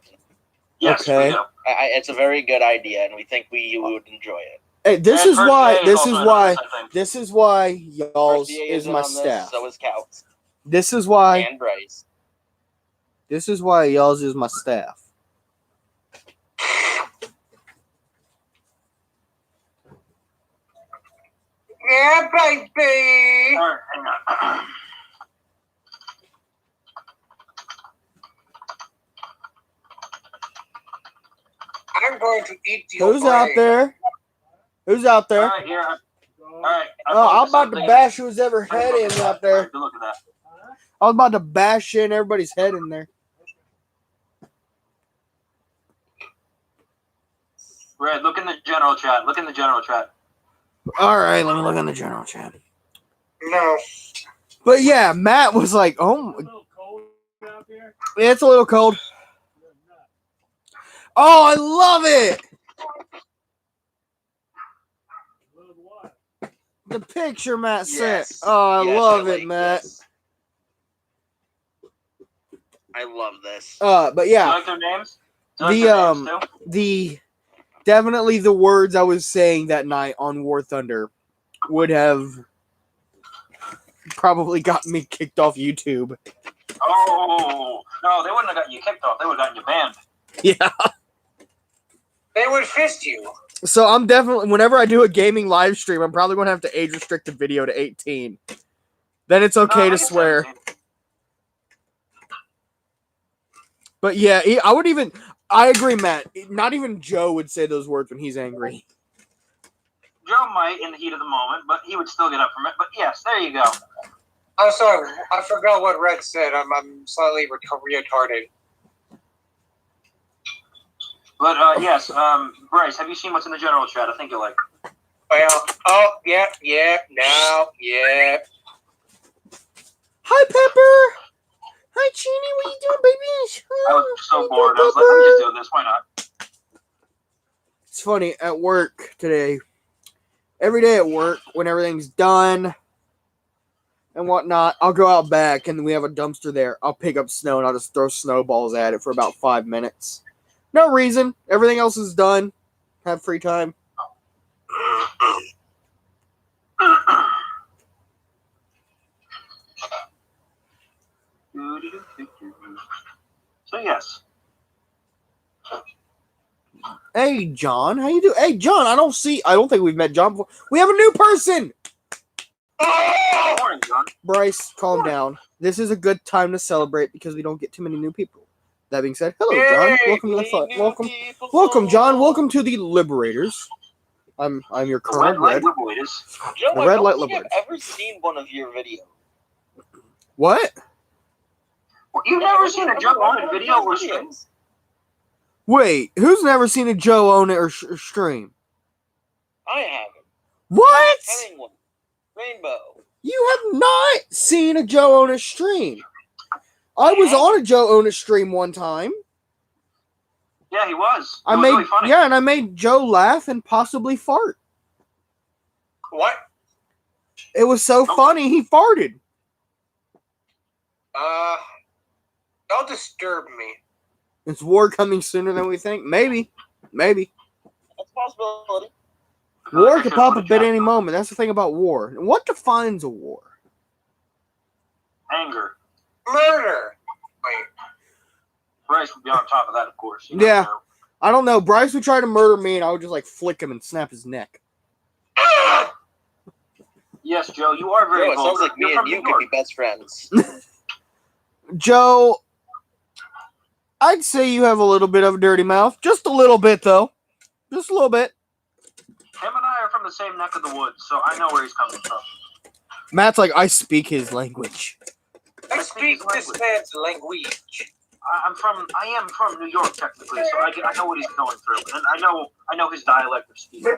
Yes, Okay. we do. It's a very good idea, and we think you would enjoy it. Hey, this And is First why. Day This also is has why. this, I think. This is why y'all's First DA is in my on this, staff. So is Couts This is why. and Bryce. This is why y'all's is my staff. Yeah, baby. All right, hang on. I'm going to eat your Who's out brain. there? Who's out All there? right, here. All right. Oh, I'm about to bash who's ever head in out there. Look at that. I was about to bash in everybody's head in there. Red, look in the general chat. Look in the general chat. All right, let me look in the general chat. No. But yeah, Matt was like, "Oh, it's a little cold." Oh, I love it. The picture Matt sent. Yes. Oh, I Yes, love like it, Matt. this. I love this. But Do you yeah, like their names? Do you like their names too? the definitely the words I was saying that night on War Thunder would have probably gotten me kicked off YouTube. Oh, no, they wouldn't have gotten you kicked off. They would have gotten you banned. Yeah. They would fist you. So I'm definitely, whenever I do a gaming live stream, I'm probably going to have to age restrict the video to 18. Then it's okay No, to I guess swear. that's- But yeah, I agree, Matt. Not even Joe would say those words when he's angry. Joe might in the heat of the moment, but he would still get up from it. But yes, there you go. I'm sorry, I forgot what Red said. I'm slightly retarded. But yes, Bryce, have you seen what's in the general chat? I think you'll like it. Well, yeah, no, yeah. Hi, Pepper. Hi, Chini. What you doing, baby? I was so bored. I was like, let me just do this. Why not? It's funny, at work today, every day at work, when everything's done and whatnot, I'll go out back and we have a dumpster there. I'll pick up snow and I'll just throw snowballs at it for about 5 minutes. No reason. Everything else is done. Have free time. So yes. Hey, John. How you doing? Hey, John, I don't think we've met John before. We have a new person. Good morning, John. Bryce, calm down. This is a good time to celebrate because we don't get too many new people. That being said, hello, John. Welcome to the fun. Welcome, John. Welcome to the Liberators. I'm your The Colonel red light Red. liberators. Joe, The I Red don't Light think I've Liberators. ever seen one of your videos. What? Well, you've never seen a Joe on a video or stream? Wait, who's never seen a Joe own it or stream? I haven't. What? Having one. Rainbow. You have not seen a Joe own a stream. I was on a Joe own a stream one time. Yeah, he was. I It was made really funny. and I made Joe laugh and possibly fart. What? It was so Oh. funny he farted. Don't disturb me. Is war coming sooner than we think? Maybe. That's a possibility. War could pop up at any moment. That's the thing about war. What defines a war? Anger. Murder. Wait. Bryce would be on top of that, of course. You Yeah. know. I don't know. Bryce would try to murder me, and I would just like flick him and snap his neck. Yes, Joe, you are very Joe, it sounds vulgar. like me You're from and you New could York. be best friends. Joe, I'd say you have a little bit of a dirty mouth. Just a little bit, though. Just a little bit. Him and I are from the same neck of the woods, so I know where he's coming from. Matt's like, I speak his language. I speak this man's language. I am from New York technically, so I know what he's going through, and I know his dialect of speaking.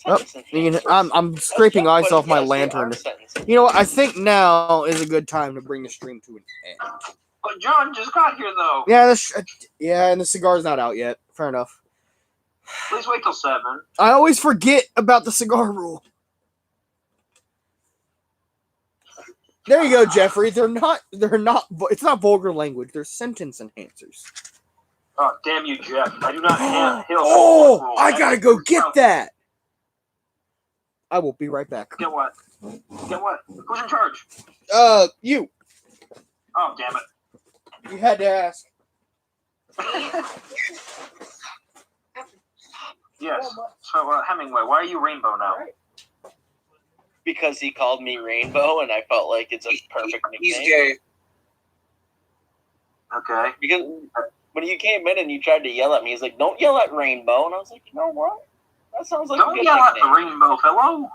Oh, I'm scraping ice off my lantern. You know what? I think now is a good time to bring the stream to an end. But John just got here though. Yeah, and the cigar's not out yet. Fair enough. Please wait till 7. I always forget about the cigar rule. There you go, Jeffrey. They're not. It's not vulgar language. They're sentence enhancers. Oh, damn you, Jeff! I do not hail. Oh, I gotta go get that. I will be right back. Get what? Get what? Who's in charge? You. Oh, damn it! You had to ask. Yes. So Hemingway, why are you Rainbow now? Because he called me Rainbow, and I felt like it's a perfect He's nickname. gay. Okay. Because when you came in and you tried to yell at me, he's like, "Don't yell at Rainbow," and I was like, "You know what? That sounds like a Don't good yell at the nickname." Rainbow fellow.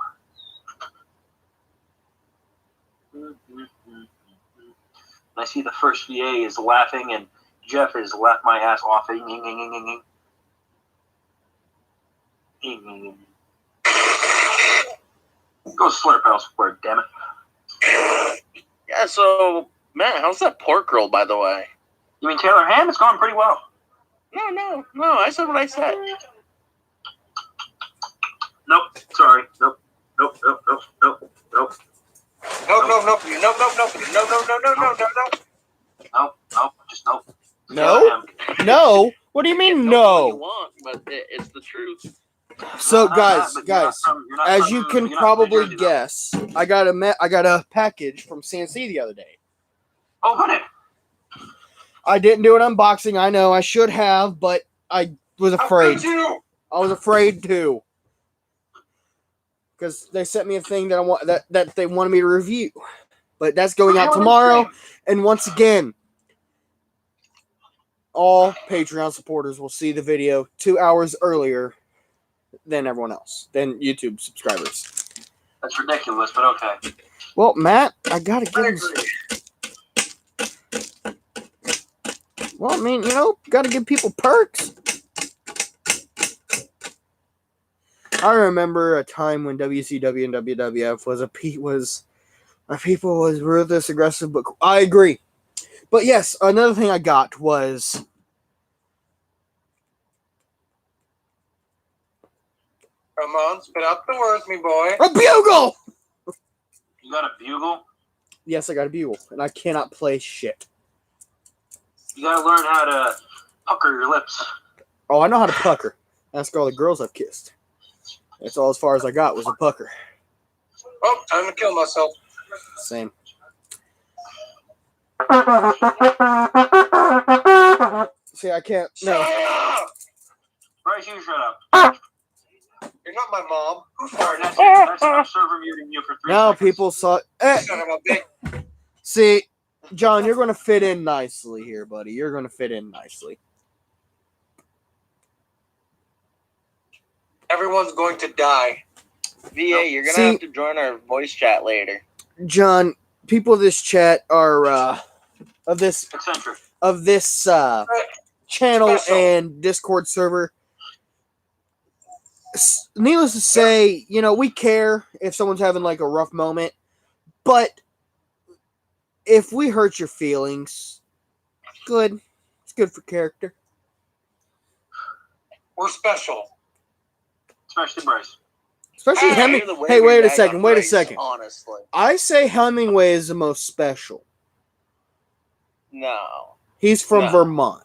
I see the first VA is laughing, and Jeff is laughed my ass off. Go slurp elsewhere, damn it. Yeah. So, Matt, how's that pork roll, by the way? You mean Taylor Ham? It's gone pretty well. No. I said what I said. Nope. Sorry. Nope. No, Just nope. No? No? What do you mean What you no? want, but it's the truth. So But guys, you're not as from- you can you're not from probably New Jersey, though. guess, I got a package from CNC the other day. Open it. I didn't do an unboxing. I know I should have, but I was afraid. I was afraid to, because they sent me a thing that they wanted me to review, but that's going out tomorrow. And once again, all Patreon supporters will see the video 2 hours earlier than everyone else, than YouTube subscribers. That's ridiculous, but okay. Well, Matt, I gotta give him. Well, I mean, gotta give people perks. I remember a time when WCW and WWF my people was ruthless, aggressive, but I agree. But yes, another thing I got was Come on, spit out the words, me boy. a bugle. You got a bugle? Yes, I got a bugle, and I cannot play shit. You gotta learn how to pucker your lips. Oh, I know how to pucker. Ask all the girls I've kissed. That's all as far as I got was a pucker. Oh, time to kill myself. Same. See, I can't. No. Shut up! Bryce, you shut up. You're not my mom. Who Sorry, farted? that's I'm server muting you for 3 Now seconds. people saw. Son of a bitch. See, John, you're going to fit in nicely here, buddy. You're going to fit in nicely. Everyone's going to die. VA, you're gonna See- have to join our voice chat later. John, people of this chat are of this Eccentric. channel Special. and Discord server. Needless to say, we care if someone's having like a rough moment, but if we hurt your feelings, good. It's good for character. We're special. Especially Bryce. Especially I Hemingway. hear the way Hey, we wait a bag second. on Wait a Bryce, second. Honestly, I say Hemingway is the most special. no. He's from No. Vermont.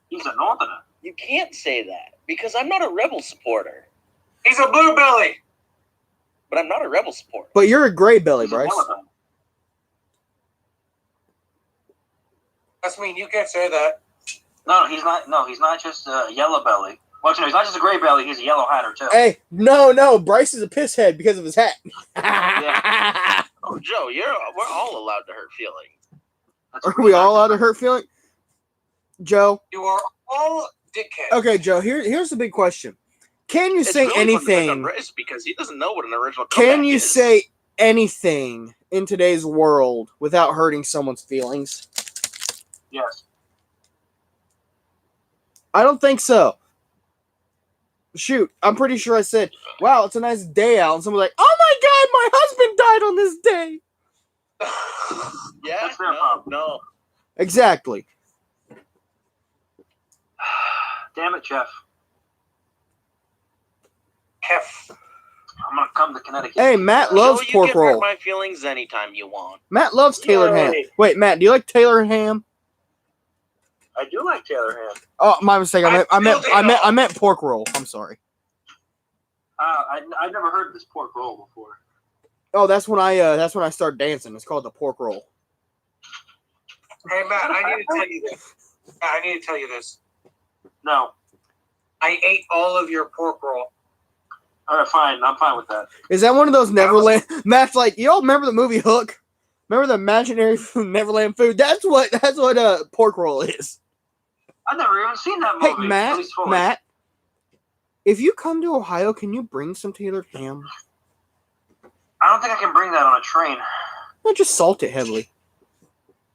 He's a northerner. You can't say that because I'm not a rebel supporter. He's a blue belly. But I'm not a rebel supporter. But you're a gray belly, He's a Bryce. Yellowbelly. That's mean. You can't say that. No, he's not. No, he's not just a yellow belly. Well, no, he's not just a gray belly. He's a yellow hatter too. Hey, no. Bryce is a pisshead because of his hat. Oh, Joe, we're all allowed to hurt feelings. That's Are we all allowed to hurt feeling? Joe? You are all dickheads. Okay, Joe, here's the big question. Can you It's say really fun to pick on anything? Bryce because he doesn't know what an original Can comeback you is. say anything in today's world without hurting someone's feelings? Yes. I don't think so. Shoot, I'm pretty sure I said, wow, it's a nice day out. And someone's like, oh my God, my husband died on this day. Yeah, That's their problem. no. Exactly. Damn it, Jeff. Hef. I'm gonna come to Connecticut. Hey, Matt loves Joe, you pork can hurt roll. my feelings anytime you want. Matt loves tailored ham. Yay. Wait, Matt, do you like tailored ham? I do like Taylor ham. Oh, my mistake. I I meant pork roll. I'm sorry. I've never heard this pork roll before. Oh, that's when I started dancing. It's called the pork roll. Hey, Matt, I need to tell you this. I need to tell you this. No. I ate all of your pork roll. All right, fine. I'm fine with that. Is that one of those Neverland? Matt's like, y'all remember the movie Hook? Remember the imaginary food, Neverland food? That's what pork roll is. I've never even seen that Hey, movie. Matt, at least fully. Matt, if you come to Ohio, can you bring some tailored ham? I don't think I can bring that on a train. No, just salt it heavily.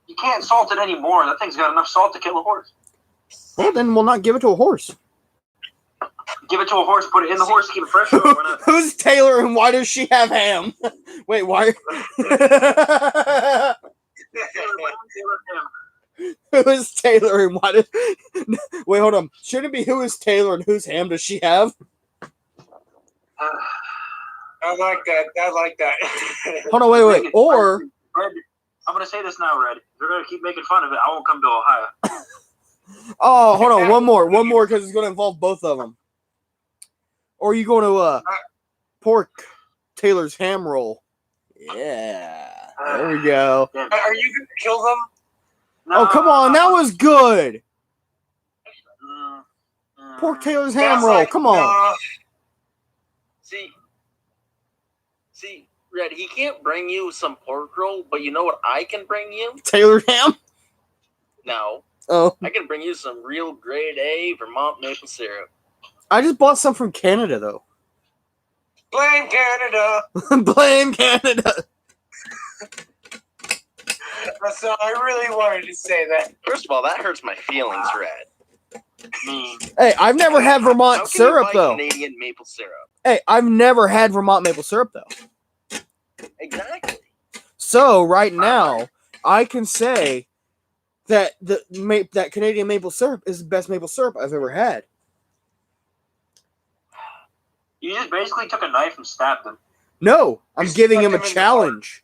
You can't salt it anymore. That thing's got enough salt to kill a horse. Well, then we'll not give it to a horse. Give it to a horse, put it in the horse, keep it fresh. Or why not? Who's Taylor and why does she have ham? Wait, why? Who is Taylor and why does... Wait, hold on. Shouldn't it be who is Taylor and whose ham does she have? I like that. I like that. Hold on, wait. Or... Red, I'm going to say this now, Red. If they're going to keep making fun of it, I won't come to Ohio. Oh, hold on. One more because it's going to involve both of them. Or you going to pork Taylor's ham roll? Yeah. There we go. Damn. Are you going to kill them? No. Oh, come on. That was good. Mm. Pork Taylor's ham That's roll. like, Come on. See, Red, he can't bring you some pork roll, but you know what I can bring you? Taylor ham? No. Oh, I can bring you some real grade A Vermont maple syrup. I just bought some from Canada though. Blame Canada. Blame Canada. So I really wanted to say that. First of all, that hurts my feelings, Red. Me. Hey, I've never had How Vermont can syrup you buy though. Canadian maple syrup. Hey, I've never had Vermont maple syrup though. Exactly. So right now, I can say that that Canadian maple syrup is the best maple syrup I've ever had. You just basically took a knife and stabbed him. No, I'm Just giving stuck him a him in the challenge.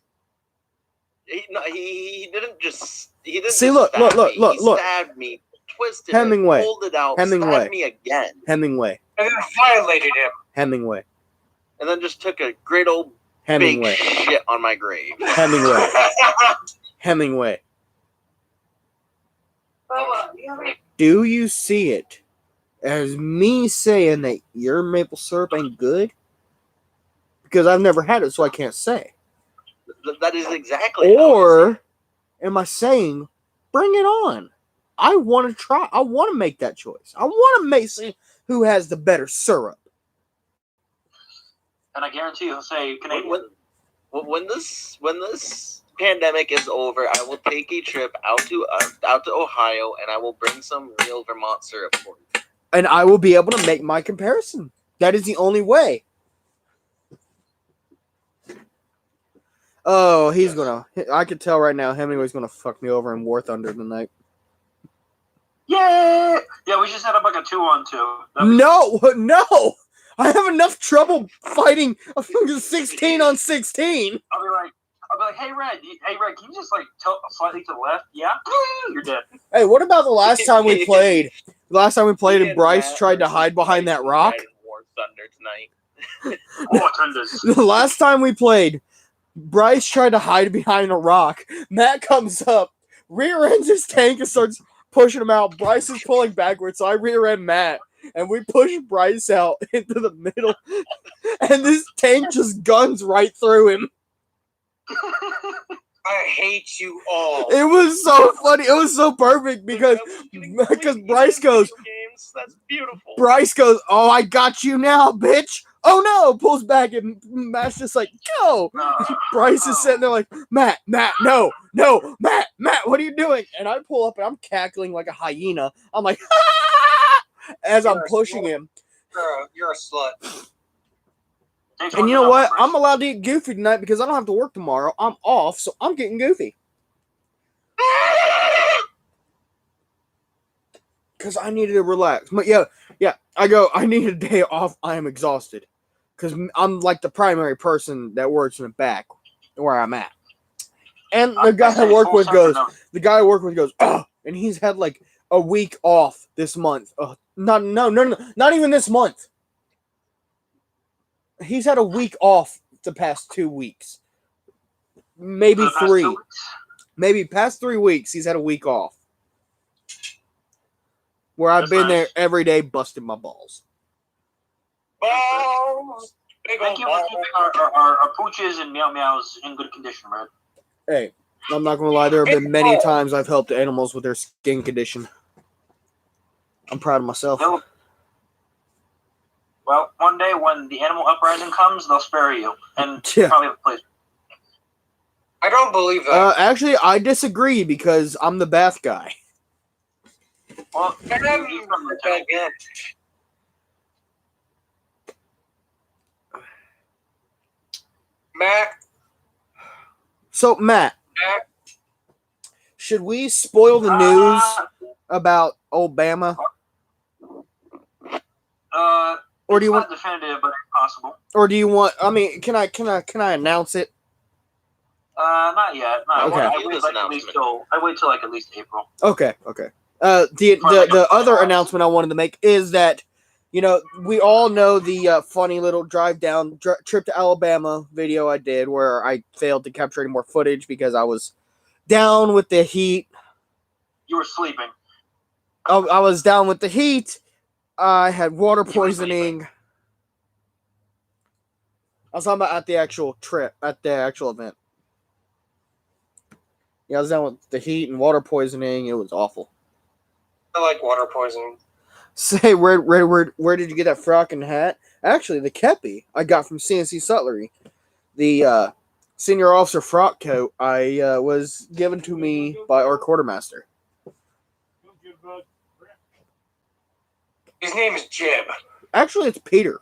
He didn't just. He didn't See, just look, stab look, look, me. look, He look. stabbed me, twisted Hemingway. it, pulled it out, Hemingway. stabbed me again, Hemingway. And then violated him. Hemingway. and then just took a great old Hemingway. big shit on my grave. Hemingway. Hemingway. Do you see it as me saying that your maple syrup ain't good? Because I've never had it, so I can't say. That is exactly. Or am I saying, bring it on? I want to try. I want to make that choice. I want to make see who has the better syrup. And I guarantee he'll say Canadian. When this pandemic is over, I will take a trip out to Ohio, and I will bring some real Vermont syrup for you. And I will be able to make my comparison. That is the only way. Oh, he's gonna. I could tell right now Hemingway's gonna fuck me over in War Thunder tonight. Yeah! Yeah, we just set up like a 2-on-2. No! I have enough trouble fighting a fucking 16 on 16. I'll be like, hey Red, can you just like tilt slightly to the left? Yeah? You're dead. Hey, what about the last time we played? The last time we played Me and Bryce Matt tried to versus hide behind Bryce that rock? in War Thunder tonight. Oh, Thunders. The last time we played, Bryce tried to hide behind a rock. Matt comes up, rear ends his tank and starts pushing him out. Bryce is pulling backwards, so I rear end Matt. And we push Bryce out into the middle. And this tank just guns right through him. I hate you all. It was so funny. It was so perfect because Bryce goes, games. That's beautiful. Bryce goes, oh, I got you now, bitch. Oh no, pulls back and Matt's just like, go. Bryce is sitting there like, Matt, no, Matt, what are you doing? And I pull up and I'm cackling like a hyena. I'm like, as I'm pushing him. You're a slut. And you know what? I'm allowed to get goofy tonight because I don't have to work tomorrow. I'm off, so I'm getting goofy. Because I needed to relax. But yeah, I need a day off. I am exhausted. Because I'm like the primary person that works in the back where I'm at. And the guy I work with goes, oh, and he's had like a week off this month. Not even this month. He's had a week off the past 2 weeks. Maybe 3. Maybe past 3 weeks, he's had a week off. Where I've been there every day busting my balls. Balls! Big Thank old you for balls. keeping our pooches and meow meows in good condition, Red. Hey, I'm not going to lie. There have been many times I've helped animals with their skin condition. I'm proud of myself. Well, one day when the animal uprising comes, they'll spare you. And Yeah. probably have a place. I don't believe that. Actually, I disagree because I'm the bath guy. Well, I never you heard that again. Matt, So, Matt, should we spoil the news about Obama? Or do you want? Not definitive, but it's possible. Or do you want? I mean, can I announce it? Not yet. No, Okay. I wait till like at least April. Okay. The other announcement I wanted to make is that, you know, we all know the funny little trip to Alabama video I did where I failed to capture any more footage because I was down with the heat. You were sleeping. I was down with the heat. I had water poisoning. I was talking about at the actual event. Yeah, I was down with the heat and water poisoning. It was awful. I like water poisoning. Say, where did you get that frock and hat? Actually, the kepi I got from CNC Sutlery. The senior officer frock coat I was given to me by our quartermaster. His name is Jib. Actually, it's Peter.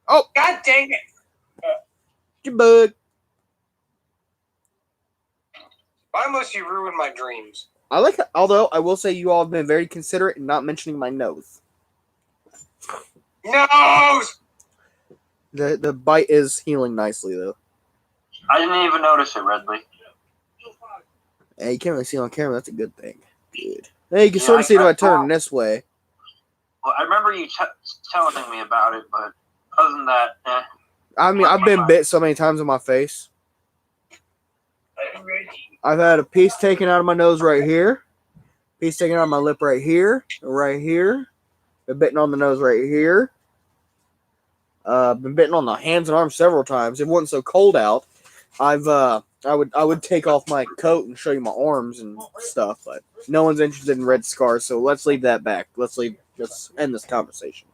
God dang it! Jibug. Why must you ruin my dreams? I like it, although I will say you all have been very considerate in not mentioning my nose. Nose! The bite is healing nicely though. I didn't even notice it, Redley. Hey, you can't really see it on camera. That's a good thing. Good. Hey, you can Yeah, sort of see it if I turn well, this way. Well, I remember you telling me about it, but other than that, I mean, I've been bit so many times on my face. I've had a piece taken out of my nose right here, piece taken out of my lip right here, right here. Been bitten on the nose right here. Been bitten on the hands and arms several times. It wasn't so cold out. I would take off my coat and show you my arms and stuff, but no one's interested in red scars, so let's leave that back. Let's end this conversation.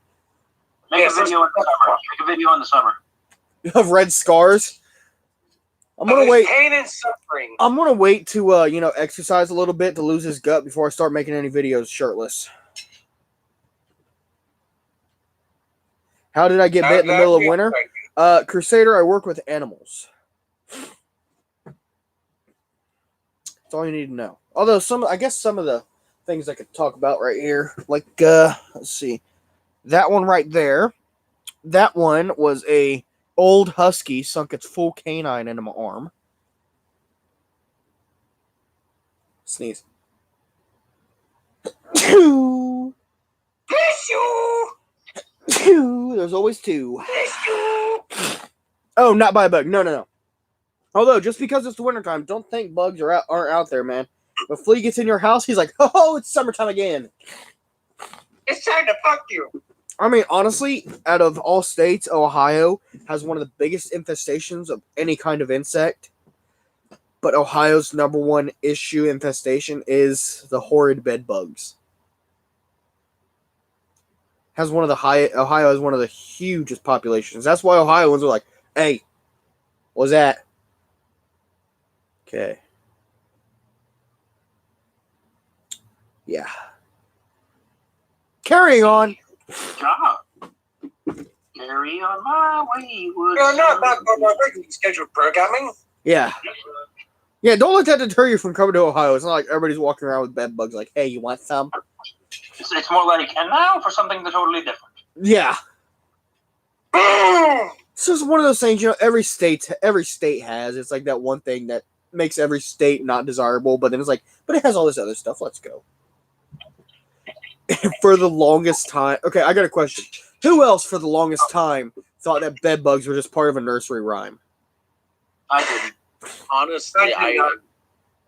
make a video in the summer. Make a video in the summer. Of red scars. I'm gonna Of his wait. pain and suffering. I'm gonna wait to exercise a little bit to lose his gut before I start making any videos shirtless. How did I get bit in the middle of winter? Crusader, I work with animals. That's all you need to know. Although I guess some of the things I could talk about right here, like let's see, that one right there. That one was a old husky sunk its full canine into my arm. Sneeze. Two. There's always two. Oh, not by a bug. No. Although, just because it's the wintertime, don't think bugs aren't out there, man. If a flea gets in your house, he's like, oh, it's summertime again. It's time to fuck you. I mean, honestly, out of all states, Ohio has one of the biggest infestations of any kind of insect. But Ohio's number one issue infestation is the horrid bed bugs. Ohio has one of the hugest populations. That's why Ohioans are like, hey, what's that? Okay. Yeah. Carrying on. Job. Carry on my wayward. No, not my regularly scheduled programming. Yeah. Yeah, don't let that deter you from coming to Ohio. It's not like everybody's walking around with bed bugs like, hey, you want some? It's more like, and now for something that's totally different. Yeah. Boom! It's just one of those things, every state has. It's like that one thing that makes every state not desirable, but then it's like, but it has all this other stuff. Let's go. For the longest time. Okay, I got a question. Who else for the longest time thought that bed bugs were just part of a nursery rhyme? I didn't. Honestly,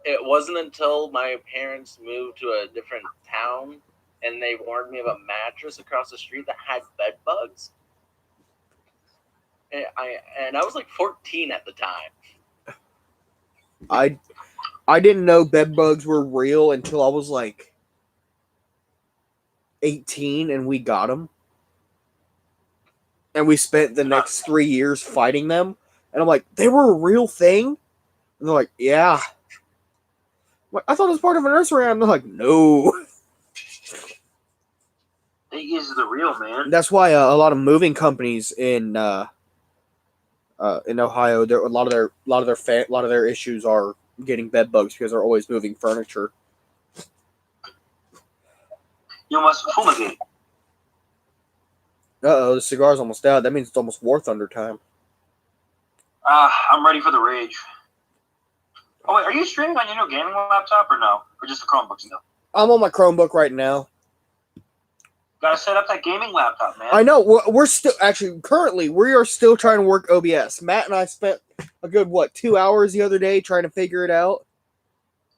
it wasn't until my parents moved to a different town and they warned me of a mattress across the street that had bed bugs. And I was like 14 at the time. I didn't know bed bugs were real until I was like 18 and we got them. And we spent the next 3 years fighting them. And I'm like, they were a real thing? And they're like, yeah. I'm like, I thought it was part of a nursery rhyme. They're like, no. It is the real, man. That's why a lot of moving companies in Ohio, a lot of their issues are getting bed bugs because they're always moving furniture. You must fumigate. The cigar's almost out. That means it's almost War Thunder time. I'm ready for the rage. Oh wait, are you streaming on your new gaming laptop or no? Or just the Chromebook still? I'm on my Chromebook right now. Gotta set up that gaming laptop, man. I know. We're still currently we are still trying to work OBS. Matt and I spent a good 2 hours the other day trying to figure it out.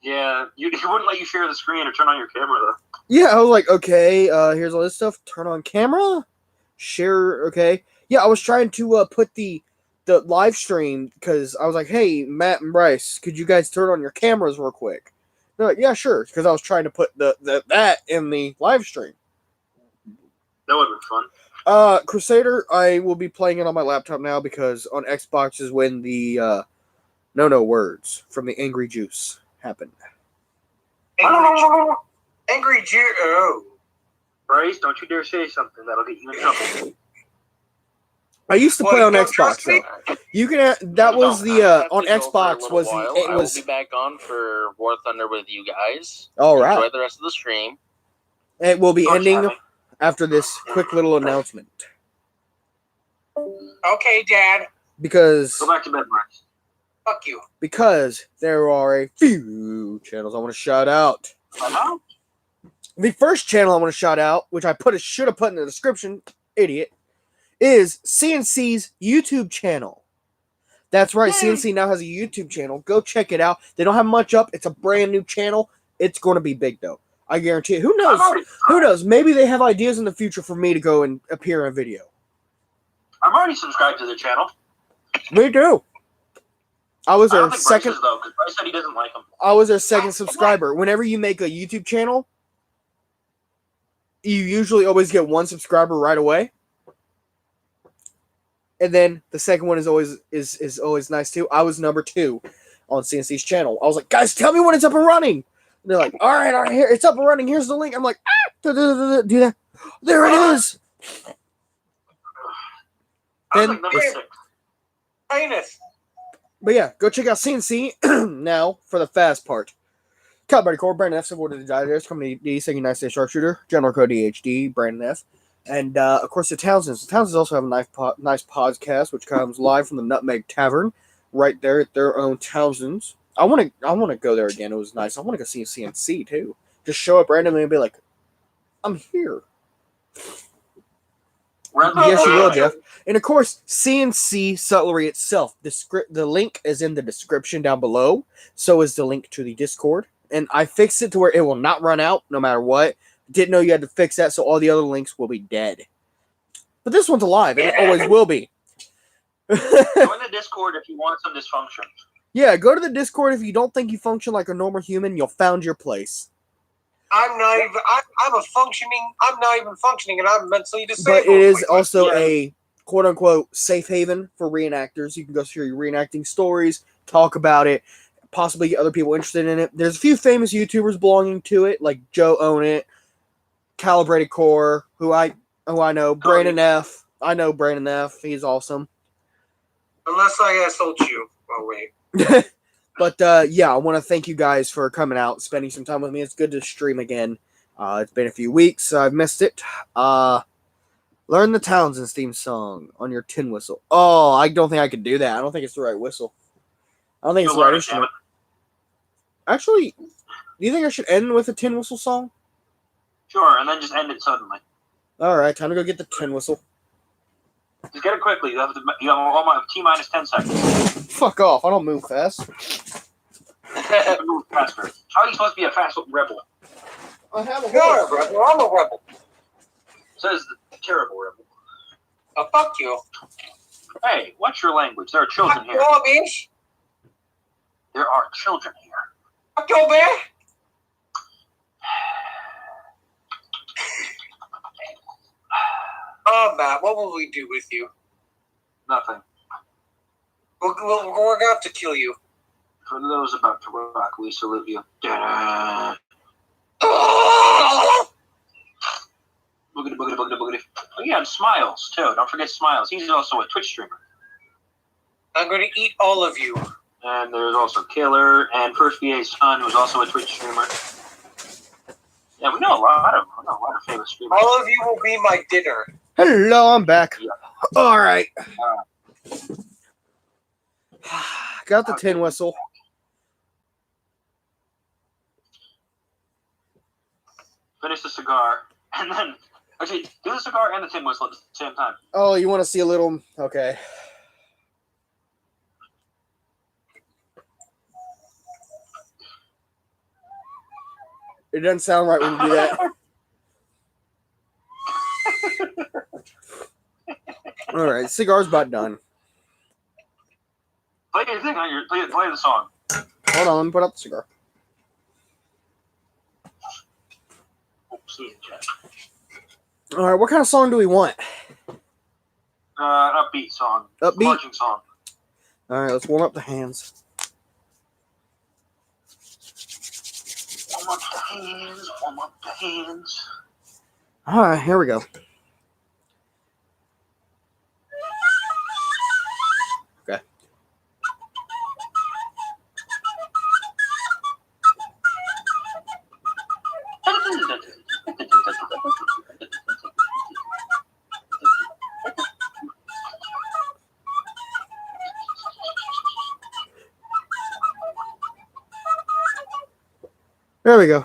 Yeah, he wouldn't let you share the screen or turn on your camera though. Yeah, I was like, okay, here's all this stuff. Turn on camera, share. Okay, yeah, I was trying to put the live stream because I was like, hey, Matt and Bryce, could you guys turn on your cameras real quick? They're like, yeah, sure, because I was trying to put that in the live stream. That would have been fun. Crusader, I will be playing it on my laptop now because on Xbox is when the no words from the Angry Juice happened. Angry Jew. Oh. Bryce, don't you dare say something. That'll get you in trouble. I used to What, play on you don't Xbox. trust me? Though. You can. That was No, the I have on to go for a Xbox little was while. it I will was be back on for War Thunder with you guys. all right. Enjoy the rest of the stream. It will be George ending Hammond. after this quick little announcement Okay, Dad. because Go back to bed, Bryce. Fuck you. there are a few channels I want to shout out. Hello? The first channel I want to shout out, which I should have put in the description, idiot, is CNC's YouTube channel. That's right, Yay. CNC now has a YouTube channel. Go check it out. They don't have much up. It's a brand new channel. It's going to be big though. I guarantee it. Who knows? Who knows? Maybe they have ideas in the future for me to go and appear in a video. I'm already subscribed to the channel. Me too. I was I their don't think Bryce second. is, though, because Bryce said he doesn't like them. I was their second subscriber. Whenever you make a YouTube channel, you usually always get one subscriber right away, and then the second one is always nice too. I was number 2 on CNC's channel. I was like, guys, tell me when it's up and running. And they're like, all right, here it's up and running. Here's the link. I'm like, do that. There it is. I was Then like number 6. Highness. But yeah, go check out CNC now for the fast part. Cut by Core, Brandon F. Supported the Digest, Company D, Second United States Sharpshooter, General Code DHD, Brandon F. And of course, the Townsends. The Townsends also have a nice podcast, which comes live from the Nutmeg Tavern, right there at their own Townsends. I want to go there again. It was nice. I want to go see CNC too. Just show up randomly and be like, I'm here. Yes, you will, Jeff. And of course, CNC Sutlery itself. The link is in the description down below. So is the link to the Discord. And I fixed it to where it will not run out no matter what. Didn't know you had to fix that, so all the other links will be dead. But this one's alive, and it always will be. Join the Discord if you want some dysfunction. Yeah, go to the Discord if you don't think you function like a normal human. You'll found your place. I'm not even. I'm not even functioning, and I'm mentally disabled. But it is also a quote-unquote safe haven for reenactors. You can go through your reenacting stories, talk about it, possibly get other people interested in it. There's a few famous YouTubers belonging to it, like Joe Own It, Calibrated Core, who I know, Brandon F. I know Brandon F. He's awesome. Unless I assault you. Oh wait. But yeah, I want to thank you guys for coming out, spending some time with me. It's good to stream again. It's been a few weeks. I've missed it. Learn the Townsend's theme song on your tin whistle. Oh, I don't think I could do that. I don't think it's the right whistle. I don't think it's the right instrument. Actually, do you think I should end with a tin whistle song? Sure, and then just end it suddenly. All right, time to go get the tin whistle. Just get it quickly. You have all my T-minus 10 seconds. Fuck off! I don't move fast. Move faster. How are you supposed to be a fast rebel? I have a You're a rebel. I'm a rebel. Says the terrible rebel. Oh, fuck you. Hey, what's your language? There are children Fuck here. you, bitch. There are children here. Fuck you, man. Oh, Matt, what will we do with you? Nothing. We're going to have to kill you. For those about to rock, we salute you. Da-da. Oh, Boogity, boogity, boogity, boogity. Oh, yeah, and Smiles, too. Don't forget Smiles. He's also a Twitch streamer. I'm going to eat all of you. And there's also Killer and First VA's son, who's also a Twitch streamer. Yeah, we know a lot of famous streamers. All of you will be my dinner. Hello, I'm back. Yeah. All right. Got the tin whistle. Finish the cigar, and then actually do the cigar and the tin whistle at the same time. Oh, you want to see a little? Okay. It doesn't sound right when you do that. All right, cigar's about done. Play your thing on your play the song. Hold on, let me put up the cigar. see it, Jeff. All right, what kind of song do we want? Upbeat song. Upbeat? Marching song. All right, let's warm up the hands. Warm up the hands. Warm up the hands. All right, here we go. Okay. There we go.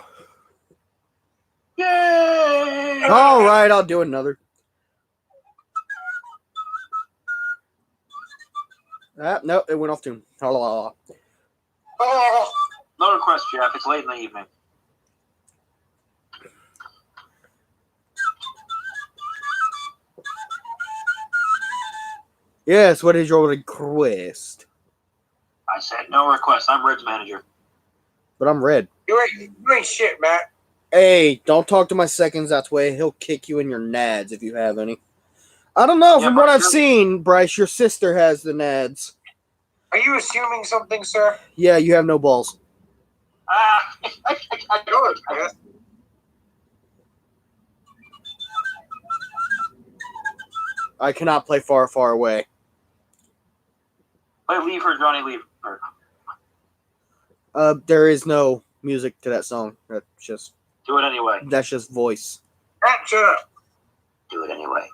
Yay! All right, I'll do another. No, it went off tune. La, la, la. Oh, No request, Jeff. It's late in the evening. Yes, what is your request? I said no request. I'm Red's manager. But I'm red. you ain't shit, Matt. Hey, don't talk to my seconds that way. He'll kick you in your nads if you have any. I don't know. Yeah, From but what I've you're- seen, Bryce, your sister has the nads. Are you assuming something, sir? Yeah, you have no balls. I know it. Yes. I cannot play Far, Far Away. Play Leave Her, Johnny, Leave Her. There is no music to that song. Do it anyway. That's just voice. Matt, shut up. Do it anyway.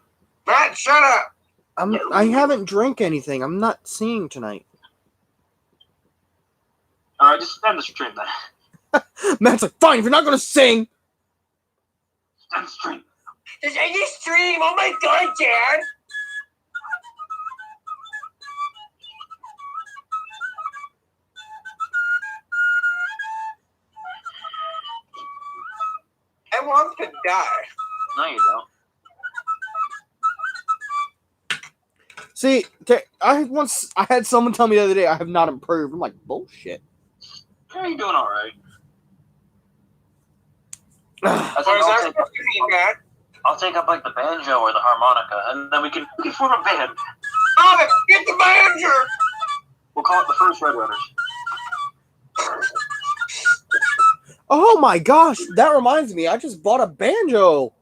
Matt, shut up. I haven't drank anything. I'm not seeing tonight. All right, just end the stream then. Matt's like, fine, if you're not gonna sing. End the stream. Just end this stream. Oh my god, Dad. I want to die. No, you don't. See, I had someone tell me the other day I have not improved. I'm like, bullshit. Yeah, you're doing all right. I What think is that supposed to mean, Matt? I'll take up like the banjo or the harmonica, and then we can form a band. Oh, get the manager. We'll call it the First Red Runners. Oh my gosh, that reminds me. I just bought a banjo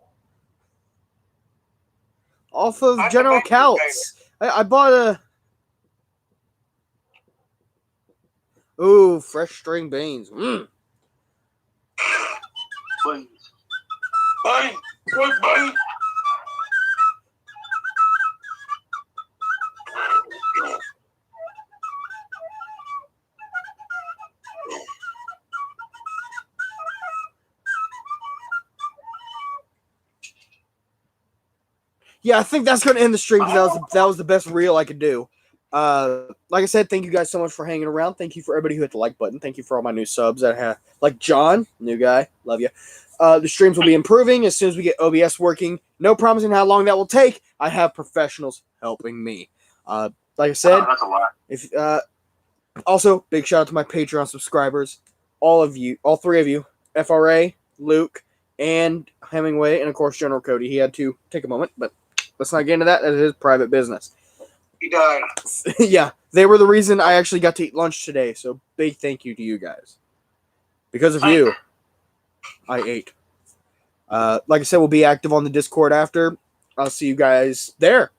off of I General like the Couts. I bought a. Ooh, fresh string beans. Please. Bye. Goodbye. Yeah, I think that's going to end the stream because that was the best reel I could do. Like I said, thank you guys so much for hanging around. Thank you for everybody who hit the like button. Thank you for all my new subs that have, like John, new guy, love you. The streams will be improving as soon as we get OBS working. No promising how long that will take. I have professionals helping me. Like I said, That's a lot. if also big shout out to my Patreon subscribers, all of you, all three of you, FRA, Luke, and Hemingway, and of course General Cody. He had to take a moment, but let's not get into that. That is his private business. He died. Yeah, they were the reason I actually got to eat lunch today. So big thank you to you guys. Because of you, I ate. Like I said, we'll be active on the Discord after. I'll see you guys there.